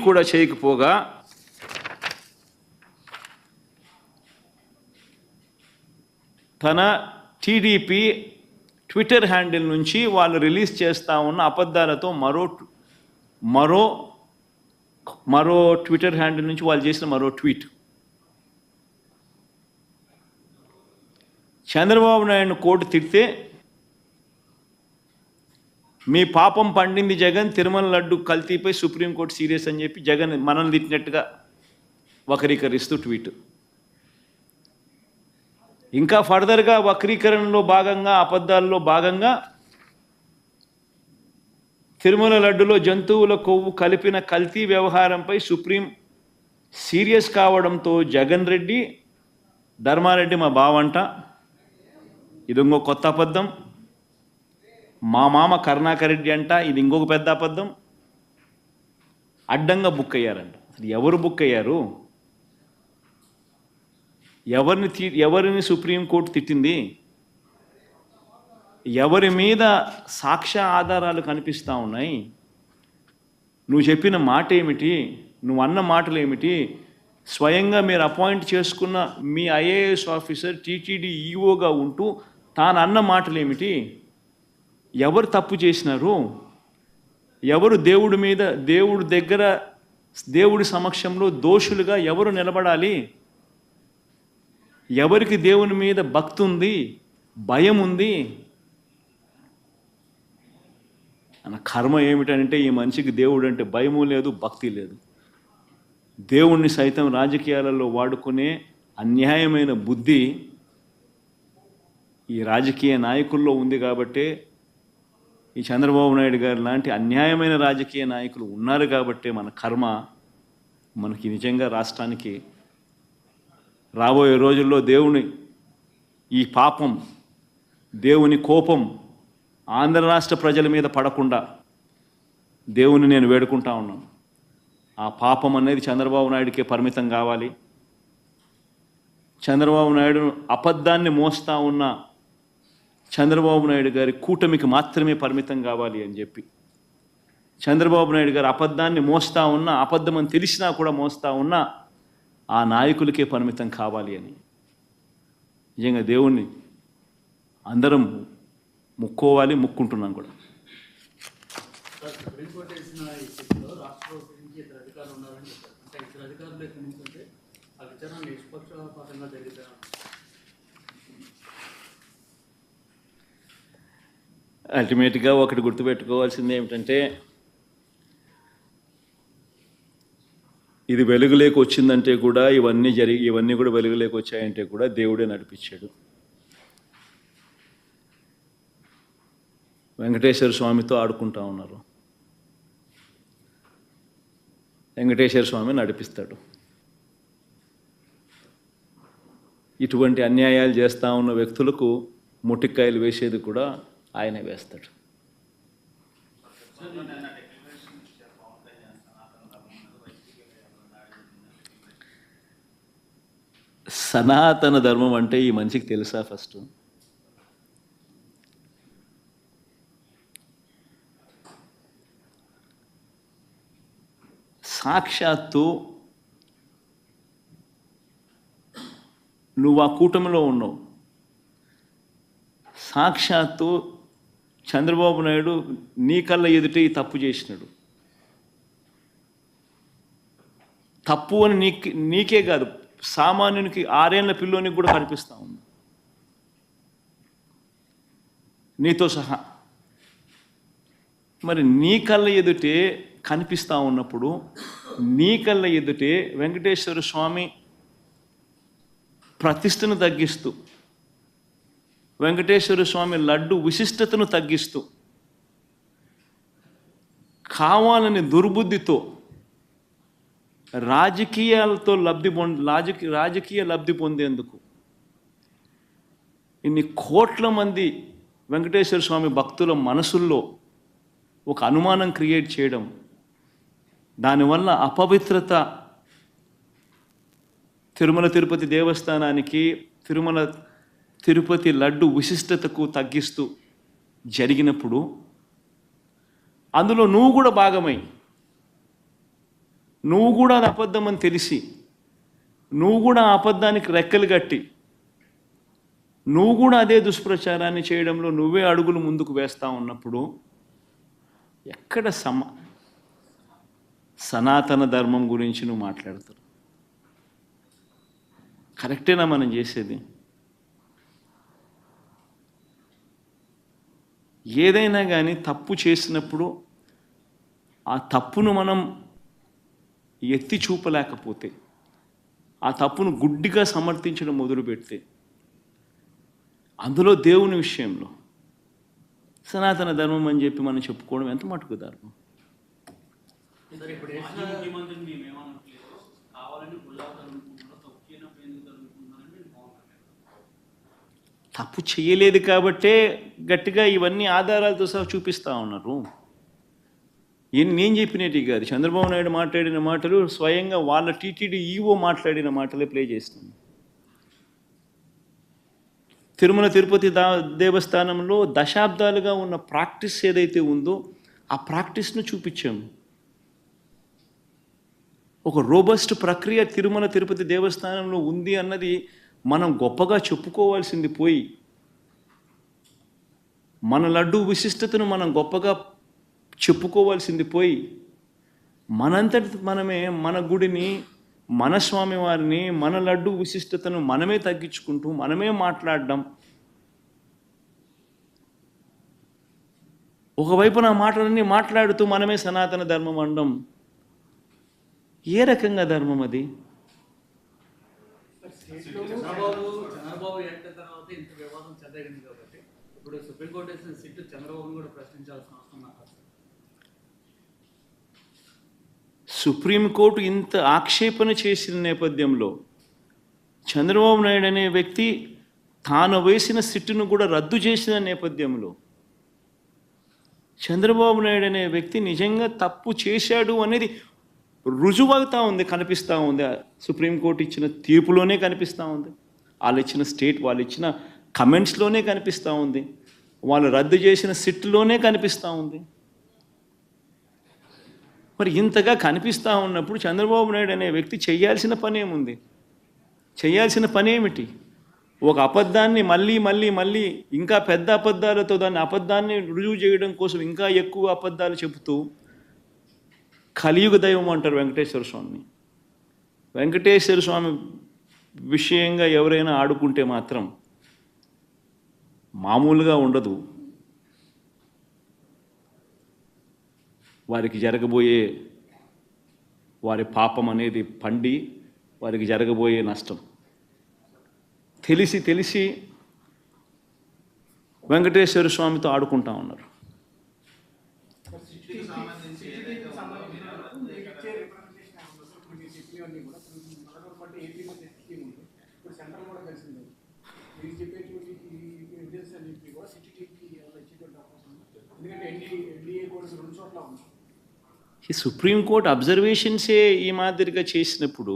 కూడా చేయకపోగా తన టీడీపీ ట్విట్టర్ హ్యాండిల్ నుంచి వాళ్ళు రిలీజ్ చేస్తూ ఉన్న అబద్ధాలతో మరో ట్విట్టర్ హ్యాండిల్ నుంచి వాళ్ళు చేసిన మరో ట్వీట్, చంద్రబాబు నాయుడు కోర్టు తిడితే మీ పాపం పండింది జగన్, తిరుమల లడ్డు కల్తీపై సుప్రీంకోర్టు సీరియస్ అని చెప్పి జగన్ మనల్ని తిట్టినట్టుగా వక్రీకరిస్తూ ట్వీట్. ఇంకా ఫర్దర్గా వక్రీకరణలో భాగంగా అబద్ధాల్లో భాగంగా తిరుమల లడ్డులో జంతువుల కొవ్వు కలిపిన కల్తీ వ్యవహారంపై సుప్రీం సీరియస్ కావడంతో జగన్ రెడ్డి ధర్మారెడ్డి మా బావంట, ఇది ఇంకో కొత్త అబద్ధం, మా మామ కరుణాకర్ రెడ్డి అంట, ఇది ఇంకొక పెద్ద అబద్ధం, అడ్డంగా బుక్ అయ్యారంట. అసలు ఎవరు బుక్ అయ్యారు? ఎవరిని సుప్రీంకోర్టు తిట్టింది? ఎవరి మీద సాక్ష్య ఆధారాలు కనిపిస్తూ ఉన్నాయి? నువ్వు చెప్పిన మాట ఏమిటి? నువ్వు అన్న మాటలు ఏమిటి? స్వయంగా మీరు అపాయింట్ చేసుకున్న మీ ఐఏఎస్ ఆఫీసర్ టీటీడీ ఈఓగా ఉంటూ తాను అన్న మాటలు ఏమిటి? ఎవరు తప్పు చేసినారు? ఎవరు దేవుడి దగ్గర దేవుడి సమక్షంలో దోషులుగా ఎవరు నిలబడాలి? ఎవరికి దేవుని మీద భక్తి ఉంది, భయం ఉంది? అన్న కర్మ ఏమిటంటే ఈ మనిషికి దేవుడు అంటే భయము లేదు, భక్తి లేదు. దేవుణ్ణి సైతం రాజకీయాలలో వాడుకునే అన్యాయమైన బుద్ధి ఈ రాజకీయ నాయకుల్లో ఉంది. కాబట్టే ఈ చంద్రబాబు నాయుడు గారు లాంటి అన్యాయమైన రాజకీయ నాయకులు ఉన్నారు కాబట్టే మన కర్మ మనకి నిజంగా రాష్ట్రానికి రాబోయే రోజుల్లో దేవుని ఈ పాపం, దేవుని కోపం ఆంధ్ర రాష్ట్ర ప్రజల మీద పడకుండా దేవుని నేను వేడుకుంటా ఉన్నాను. ఆ పాపం అనేది చంద్రబాబు నాయుడికే పరిమితం కావాలి. చంద్రబాబు నాయుడు అబద్ధాన్ని మోస్తా ఉన్న చంద్రబాబు నాయుడు గారి కూటమికి మాత్రమే పరిమితం కావాలి అని చెప్పి, చంద్రబాబు నాయుడు గారు అబద్ధాన్ని మోస్తా ఉన్నా, అబద్ధం అని తెలిసినా కూడా మోస్తా ఉన్నా ఆ నాయకులకే పరిమితం కావాలి అని నిజంగా దేవుణ్ణి అందరం ముక్కోవాలి, ముక్కుంటున్నాం కూడా. సుప్రీంకోర్టు వేసిన ఈ తీర్పులో రాష్ట్ర ప్రభుత్వం నుంచి ఇద్దరు అధికారులు ఉన్నారని చెప్పారు. అంటే ఇద్దరు అధికారులు ఎక్కడి నుంచి ఉంటే ఆ విచారణ నిష్పక్షపాతంగా జరిగితే అల్టిమేట్గా ఒకటి గుర్తుపెట్టుకోవాల్సింది ఏమిటంటే, ఇది వెలుగులోకి వచ్చిందంటే కూడా ఇవన్నీ కూడా వెలుగులోకి వచ్చాయంటే కూడా దేవుడే నడిపించాడు. వెంకటేశ్వర స్వామితో ఆడుకుంటా ఉన్నారు, వెంకటేశ్వర స్వామి నడిపిస్తాడు. ఇటువంటి అన్యాయాలు చేస్తూ ఉన్న వ్యక్తులకు ముటిక్కాయలు వేసేది కూడా ఆయనే వేస్తాడు. సనాతన ధర్మం అంటే ఈ మనిషికి తెలుసా? ఫస్ట్ సాక్షాత్తు నువ్వు ఆ కూటమిలో ఉన్నావు. సాక్షాత్తు చంద్రబాబు నాయుడు నీ కళ్ళ ఎదుటే ఈ తప్పు చేసినాడు. తప్పు అని నీకే కాదు, సామాన్యునికి 6 ఏళ్ల పిల్లోనికి కూడా కనిపిస్తూ ఉంది, నీతో సహా. మరి నీ కళ్ళ ఎదుటే కనిపిస్తూ ఉన్నప్పుడు, నీ కళ్ళ ఎదుటే వెంకటేశ్వర స్వామి ప్రతిష్టను తగ్గిస్తూ, వెంకటేశ్వర స్వామి లడ్డు విశిష్టతను తగ్గిస్తూ, కావాలని దుర్బుద్ధితో రాజకీయ లబ్ధి పొందేందుకు ఇన్ని కోట్ల మంది వెంకటేశ్వర స్వామి భక్తుల మనసుల్లో ఒక అనుమానం క్రియేట్ చేయడం, దానివల్ల అపవిత్రత తిరుమల తిరుపతి దేవస్థానానికి, తిరుమల తిరుపతి లడ్డు విశిష్టతకు తగ్గిస్తూ జరిగినప్పుడు, అందులో నువ్వు కూడా భాగమై, నువ్వు కూడా అది అబద్ధం అని తెలిసి, నువ్వు కూడా ఆ అబద్ధానికి రెక్కలు కట్టి, నువ్వు కూడా అదే దుష్ప్రచారాన్ని చేయడంలో నువ్వే అడుగులు ముందుకు వేస్తూ ఉన్నప్పుడు ఎక్కడ సనాతన ధర్మం గురించి నువ్వు మాట్లాడతారు? కరెక్టేనా మనం చేసేది? ఏదైనా కానీ తప్పు చేసినప్పుడు ఆ తప్పును మనం ఎత్తి చూపలేకపోతే, ఆ తప్పును గుడ్డిగా సమర్థించడం మొదలుపెడితే, అందులో దేవుని విషయంలో సనాతన ధర్మం అని చెప్పి మనం చెప్పుకోవడం ఎంత మటుకు ధర్మం? తప్పు చేయలేదు కాబట్టే గట్టిగా ఇవన్నీ ఆధారాలతో సహా చూపిస్తూ ఉన్నారు. నేను చెప్పినట్టు కాదు, చంద్రబాబు నాయుడు మాట్లాడిన మాటలు స్వయంగా వాళ్ళ టీటీడీ ఈవో మాట్లాడిన మాటలే ప్లే చేస్తుంది. తిరుమల తిరుపతి దేవస్థానంలో దశాబ్దాలుగా ఉన్న ప్రాక్టీస్ ఏదైతే ఉందో ఆ ప్రాక్టీస్ను చూపించాము. ఒక రోబస్ట్ ప్రక్రియ తిరుమల తిరుపతి దేవస్థానంలో ఉంది అన్నది మనం గొప్పగా చెప్పుకోవాల్సింది పోయి, మన లడ్డు విశిష్టతను మనం గొప్పగా చెప్పుకోవాల్సింది పోయి, మనంతటి మనమే మన గుడిని, మన స్వామివారిని, మన లడ్డు విశిష్టతను మనమే తగ్గించుకుంటూ మనమే మాట్లాడడం, ఒకవైపు నా మాటలన్నీ మాట్లాడుతూ మనమే సనాతన ధర్మం అనడం ఏ రకంగా ధర్మం అది? చంద్రబాబు ఎట్టిన తర్వాత ఇంత వివాదం చెందగింది కాబట్టి ఇప్పుడు సుప్రీంకోర్టు వేసిన సిట్టు చంద్రబాబును కూడా ప్రశ్నించాల్సిన అవసరం నాకు. సుప్రీంకోర్టు ఇంత ఆక్షేపణ చేసిన నేపథ్యంలో చంద్రబాబు నాయుడు అనే వ్యక్తి తాను వేసిన సిట్టును కూడా రద్దు చేసిన నేపథ్యంలో చంద్రబాబు నాయుడు అనే వ్యక్తి నిజంగా తప్పు చేశాడు అనేది రుజువవుతూ ఉంది, కనిపిస్తూ ఉంది. సుప్రీంకోర్టు ఇచ్చిన తీర్పులోనే కనిపిస్తూ ఉంది, వాళ్ళు ఇచ్చిన కమెంట్స్లోనే కనిపిస్తూ ఉంది, వాళ్ళు రద్దు చేసిన సిట్టులోనే కనిపిస్తూ ఉంది. మరి ఇంతగా కనిపిస్తూ ఉన్నప్పుడు చంద్రబాబు నాయుడు అనే వ్యక్తి చేయాల్సిన పని ఏముంది? చేయాల్సిన పని ఏమిటి? ఒక అబద్ధాన్ని మళ్ళీ ఇంకా పెద్ద అబద్ధాలతో దాన్ని అబద్ధాన్ని రుజువు చేయడం కోసం ఇంకా ఎక్కువ అబద్ధాలు చెబుతూ కలియుగ దైవం అంటారు వెంకటేశ్వర స్వామిని. వెంకటేశ్వర స్వామి విషయంగా ఎవరైనా ఆడుకుంటే మాత్రం మామూలుగా ఉండదు. వారికి జరగబోయే వారి పాపం అనేది పండి వారికి జరగబోయే నష్టం తెలిసి వెంకటేశ్వర స్వామితో ఆడుకుంటా ఉన్నారు. ఈ సుప్రీంకోర్టు అబ్జర్వేషన్సే ఈ మాదిరిగా చేసినప్పుడు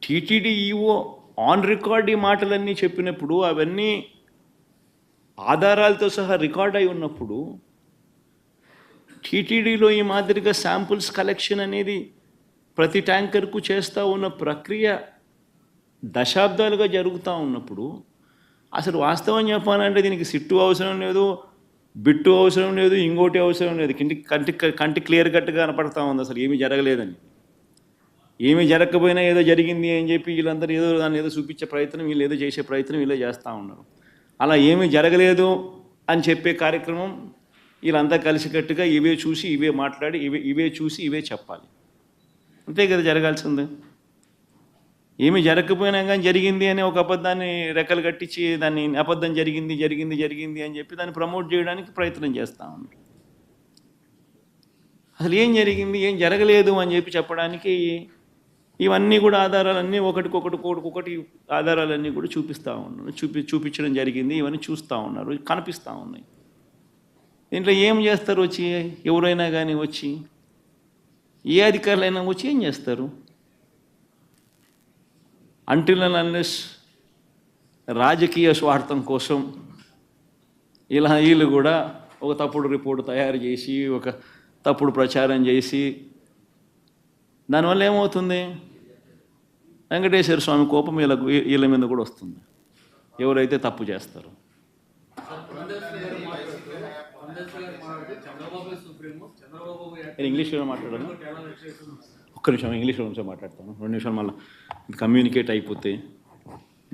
టీటీడీ ఈఓ ఆన్ రికార్డ్ ఈ మాటలన్నీ చెప్పినప్పుడు అవన్నీ ఆధారాలతో సహా రికార్డ్ అయి ఉన్నప్పుడు టీటీడీలో ఈ మాదిరిగా శాంపుల్స్ కలెక్షన్ అనేది ప్రతి ట్యాంకర్కు చేస్తూ ఉన్న ప్రక్రియ దశాబ్దాలుగా జరుగుతూ ఉన్నప్పుడు అసలు వాస్తవం చెప్పాలంటే దీనికి సిట్టు అవసరం లేదు, బిట్టు అవసరం లేదు, ఇంకోటి అవసరం లేదు. కంటి క్లియర్ కట్గా కనపడతా ఉంది అసలు ఏమీ జరగలేదని. ఏమీ జరగకపోయినా ఏదో జరిగింది అని చెప్పి వీళ్ళందరూ దాన్ని ఏదో చూపించే ప్రయత్నం, వీళ్ళు ఏదో చేసే ప్రయత్నం వీళ్ళే చేస్తూ ఉన్నారు. అలా ఏమీ జరగలేదు అని చెప్పే కార్యక్రమం వీళ్ళంతా కలిసికట్టుగా ఇవే చూసి ఇవే మాట్లాడి ఇవే చూసి ఇవే చెప్పాలి. అంతే కదా జరగాల్సింది. ఏమీ జరగకపోయినా కానీ జరిగింది అని ఒక అబద్ధాన్ని రెక్కలు కట్టించి దాన్ని అబద్ధం జరిగింది అని చెప్పి దాన్ని ప్రమోట్ చేయడానికి ప్రయత్నం చేస్తూ ఉన్నారు. అసలు ఏం జరిగింది, ఏం జరగలేదు అని చెప్పి చెప్పడానికి ఇవన్నీ కూడా ఆధారాలన్నీ ఒకటి ఆధారాలన్నీ కూడా చూపిస్తూ ఉన్నారు, చూపించడం జరిగింది. ఇవన్నీ చూస్తూ ఉన్నారు, కనిపిస్తూ ఉన్నాయి. దీంట్లో ఏం చేస్తారు వచ్చి ఎవరైనా కానీ వచ్చి ఏ అధికారులైనా వచ్చి ఏం చేస్తారు? అంటిల్ అండ్ అన్లెస్ రాజకీయ స్వార్థం కోసం వీళ్ళు కూడా ఒక తప్పుడు రిపోర్ట్ తయారు చేసి ఒక తప్పుడు ప్రచారం చేసి దానివల్ల ఏమవుతుంది? వెంకటేశ్వర స్వామి కోపం వీళ్ళ మీద కూడా వస్తుంది, ఎవరైతే తప్పు చేస్తారో. నేను ఇంగ్లీష్లో మాట్లాడాను, ఒక్క నిమిషం ఇంగ్లీష్లో మాట్లాడతాను, 2 నిమిషాలు మళ్ళీ కమ్యూనికేట్ అయిపోతే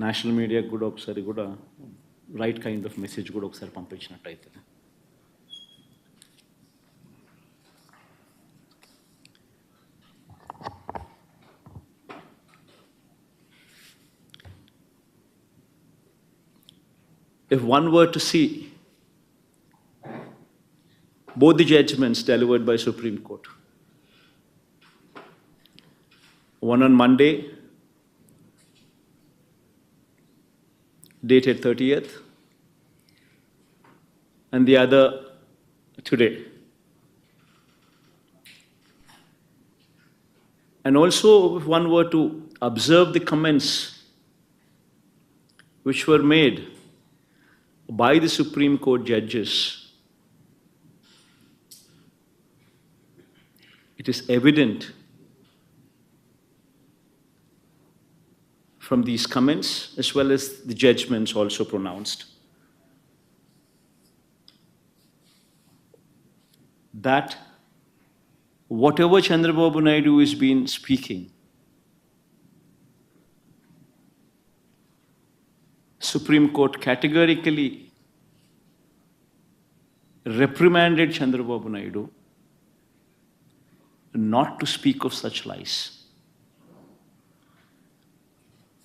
నేషనల్ మీడియాకి కూడా ఒకసారి కూడా రైట్ కైండ్ ఆఫ్ మెసేజ్ కూడా ఒకసారి పంపించినట్టు అవుతుంది. If one were to see both the judgments delivered by Supreme Court, one on Monday, dated 30th, and the other today. And also, if one were to observe the comments which were made by the Supreme Court judges, it is evident from these comments as well as the judgments also pronounced that whatever Chandrababu Naidu has been speaking, Supreme Court categorically reprimanded Chandrababu Naidu not to speak of such lies.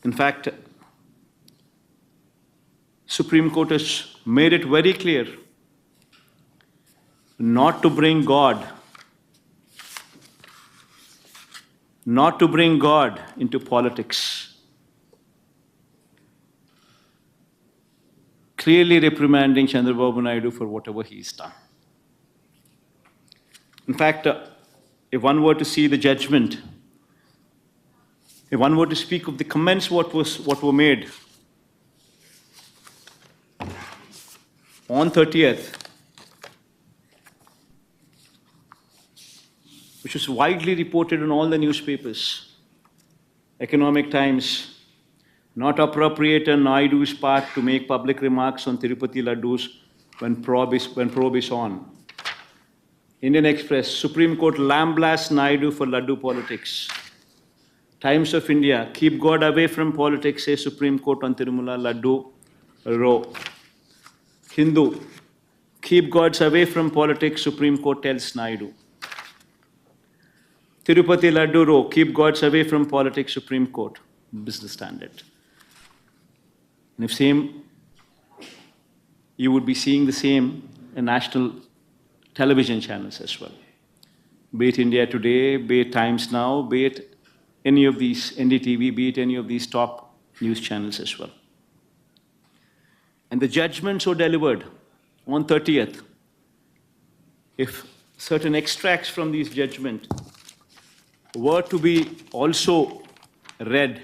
In fact, Supreme Court has made it very clear not to bring God into politics. clearly reprimanding Chandrababu Naidu for whatever he's done. In fact, if one were to see the judgment, if one were to speak of the comments what were made on 30th, which was widely reported in all the newspapers, Economic Times, not appropriate on Naidu's part to make public remarks on Tirupati Laddus when probe is on. Indian Express, Supreme Court lambasts Naidu for Laddu politics. Times of India, keep God away from politics, says Supreme Court on Tirumala Laddu Row. Hindu, keep gods away from politics, Supreme Court tells Naidu. Tirupati Laddu Row, keep gods away from politics, Supreme Court, Business Standard. And if same, you would be seeing the same in national television channels as well. Be it India Today, be it Times Now, be it any of these, NDTV, be it any of these top news channels as well. And the judgments were delivered on 30th. If certain extracts from these judgments were to be also read,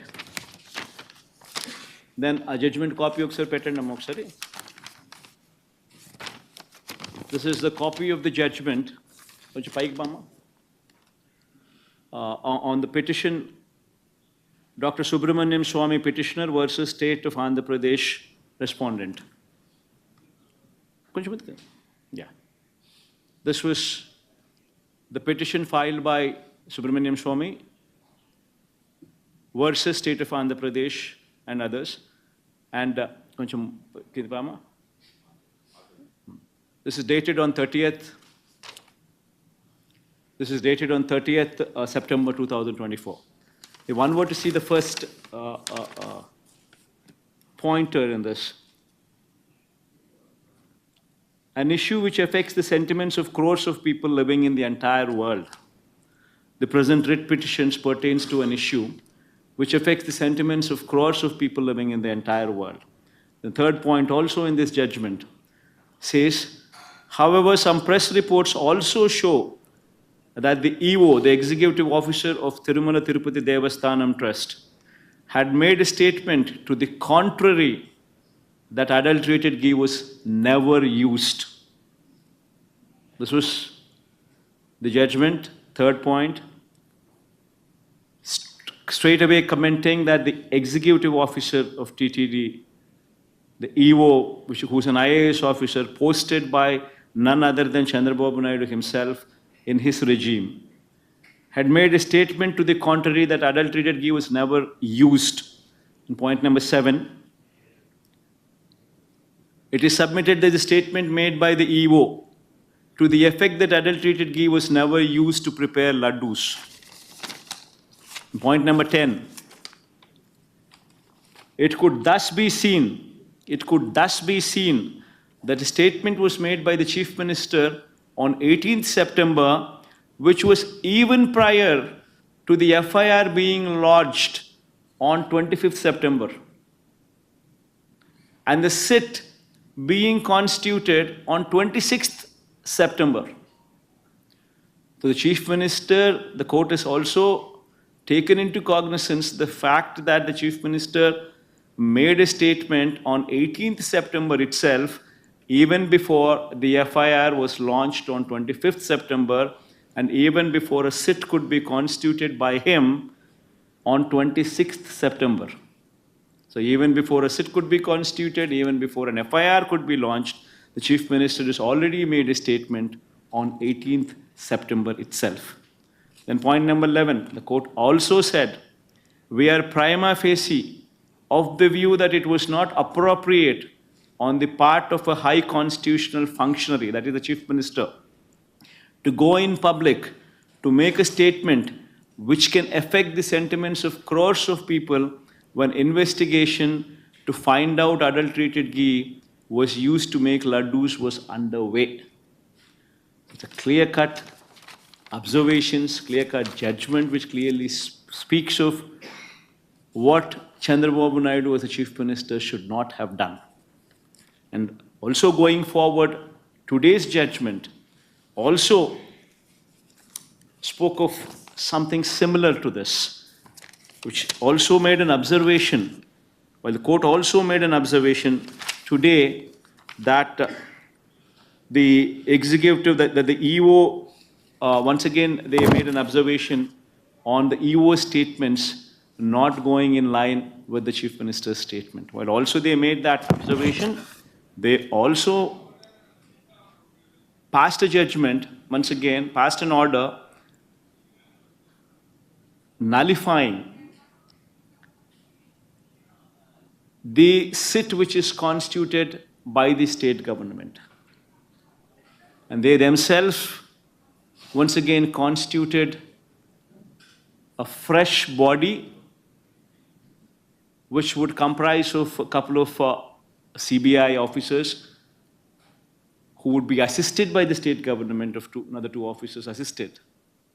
then a judgment copy okkar pettanడి okkari. This is the copy of the judgment. Konచెం పైకి బామ్మ. On the petition, Dr. Subramaniam Swamy petitioner versus State of Andhra Pradesh respondent. Konచెం ముందుకు. Yeah. This was the petition filed by Subramaniam Swamy versus State of Andhra Pradesh and others. And konచెం కింద బామ్మ. This is dated on 30th. This is dated on 30th September 2024. If one were to see the first pointer in this, an issue which affects the sentiments of crores of people living in the entire world. The present writ petitions pertains to an issue which affects the sentiments of crores of people living in the entire world. The third point also in this judgment says, however, some press reports also show that the EO, the executive officer of Tirumala Tirupati Devasthanam Trust, had made a statement to the contrary that adulterated ghee was never used. This was the judgment, third point. Straight away commenting that the executive officer of TTD, the EO, who's an IAS officer, posted by none other than Chandrababu Naidu himself in his regime, had made a statement to the contrary that adulterated ghee was never used. In point number 7, it is submitted that the statement made by the EO to the effect that adulterated ghee was never used to prepare laddus. In point number 10, it could thus be seen that a statement was made by the Chief Minister on 18th September, which was even prior to the FIR being lodged on 25th September, and the SIT being constituted on 26th September. So the Chief Minister, the court has also taken into cognizance the fact that the Chief Minister made a statement on 18th September itself, even before the FIR was launched on 25th September, and even before a SIT could be constituted by him on 26th September. So even before a SIT could be constituted, even before an FIR could be launched, the Chief Minister has already made a statement on 18th September itself. Then point number 11, the court also said, we are prima facie of the view that it was not appropriate on the part of a high constitutional functionary, that is the Chief Minister, to go in public to make a statement which can affect the sentiments of crores of people when investigation to find out adulterated ghee was used to make laddus was underway. It's a clear-cut observations, clear-cut judgment which clearly speaks of what Chandrababu Naidu as a Chief Minister should not have done. And also going forward, today's judgment also spoke of something similar to this, which also made an observation, while the court also made an observation today that the executive, that the EO, once again, they made an observation on the EO statements not going in line with the Chief Minister's statement. While also they made that observation, they also passed a judgment, once again, passed an order nullifying the sit which is constituted by the state government. And they themselves, once again, constituted a fresh body which would comprise of a couple of CBI officers who would be assisted by the state government of another two officers assisted.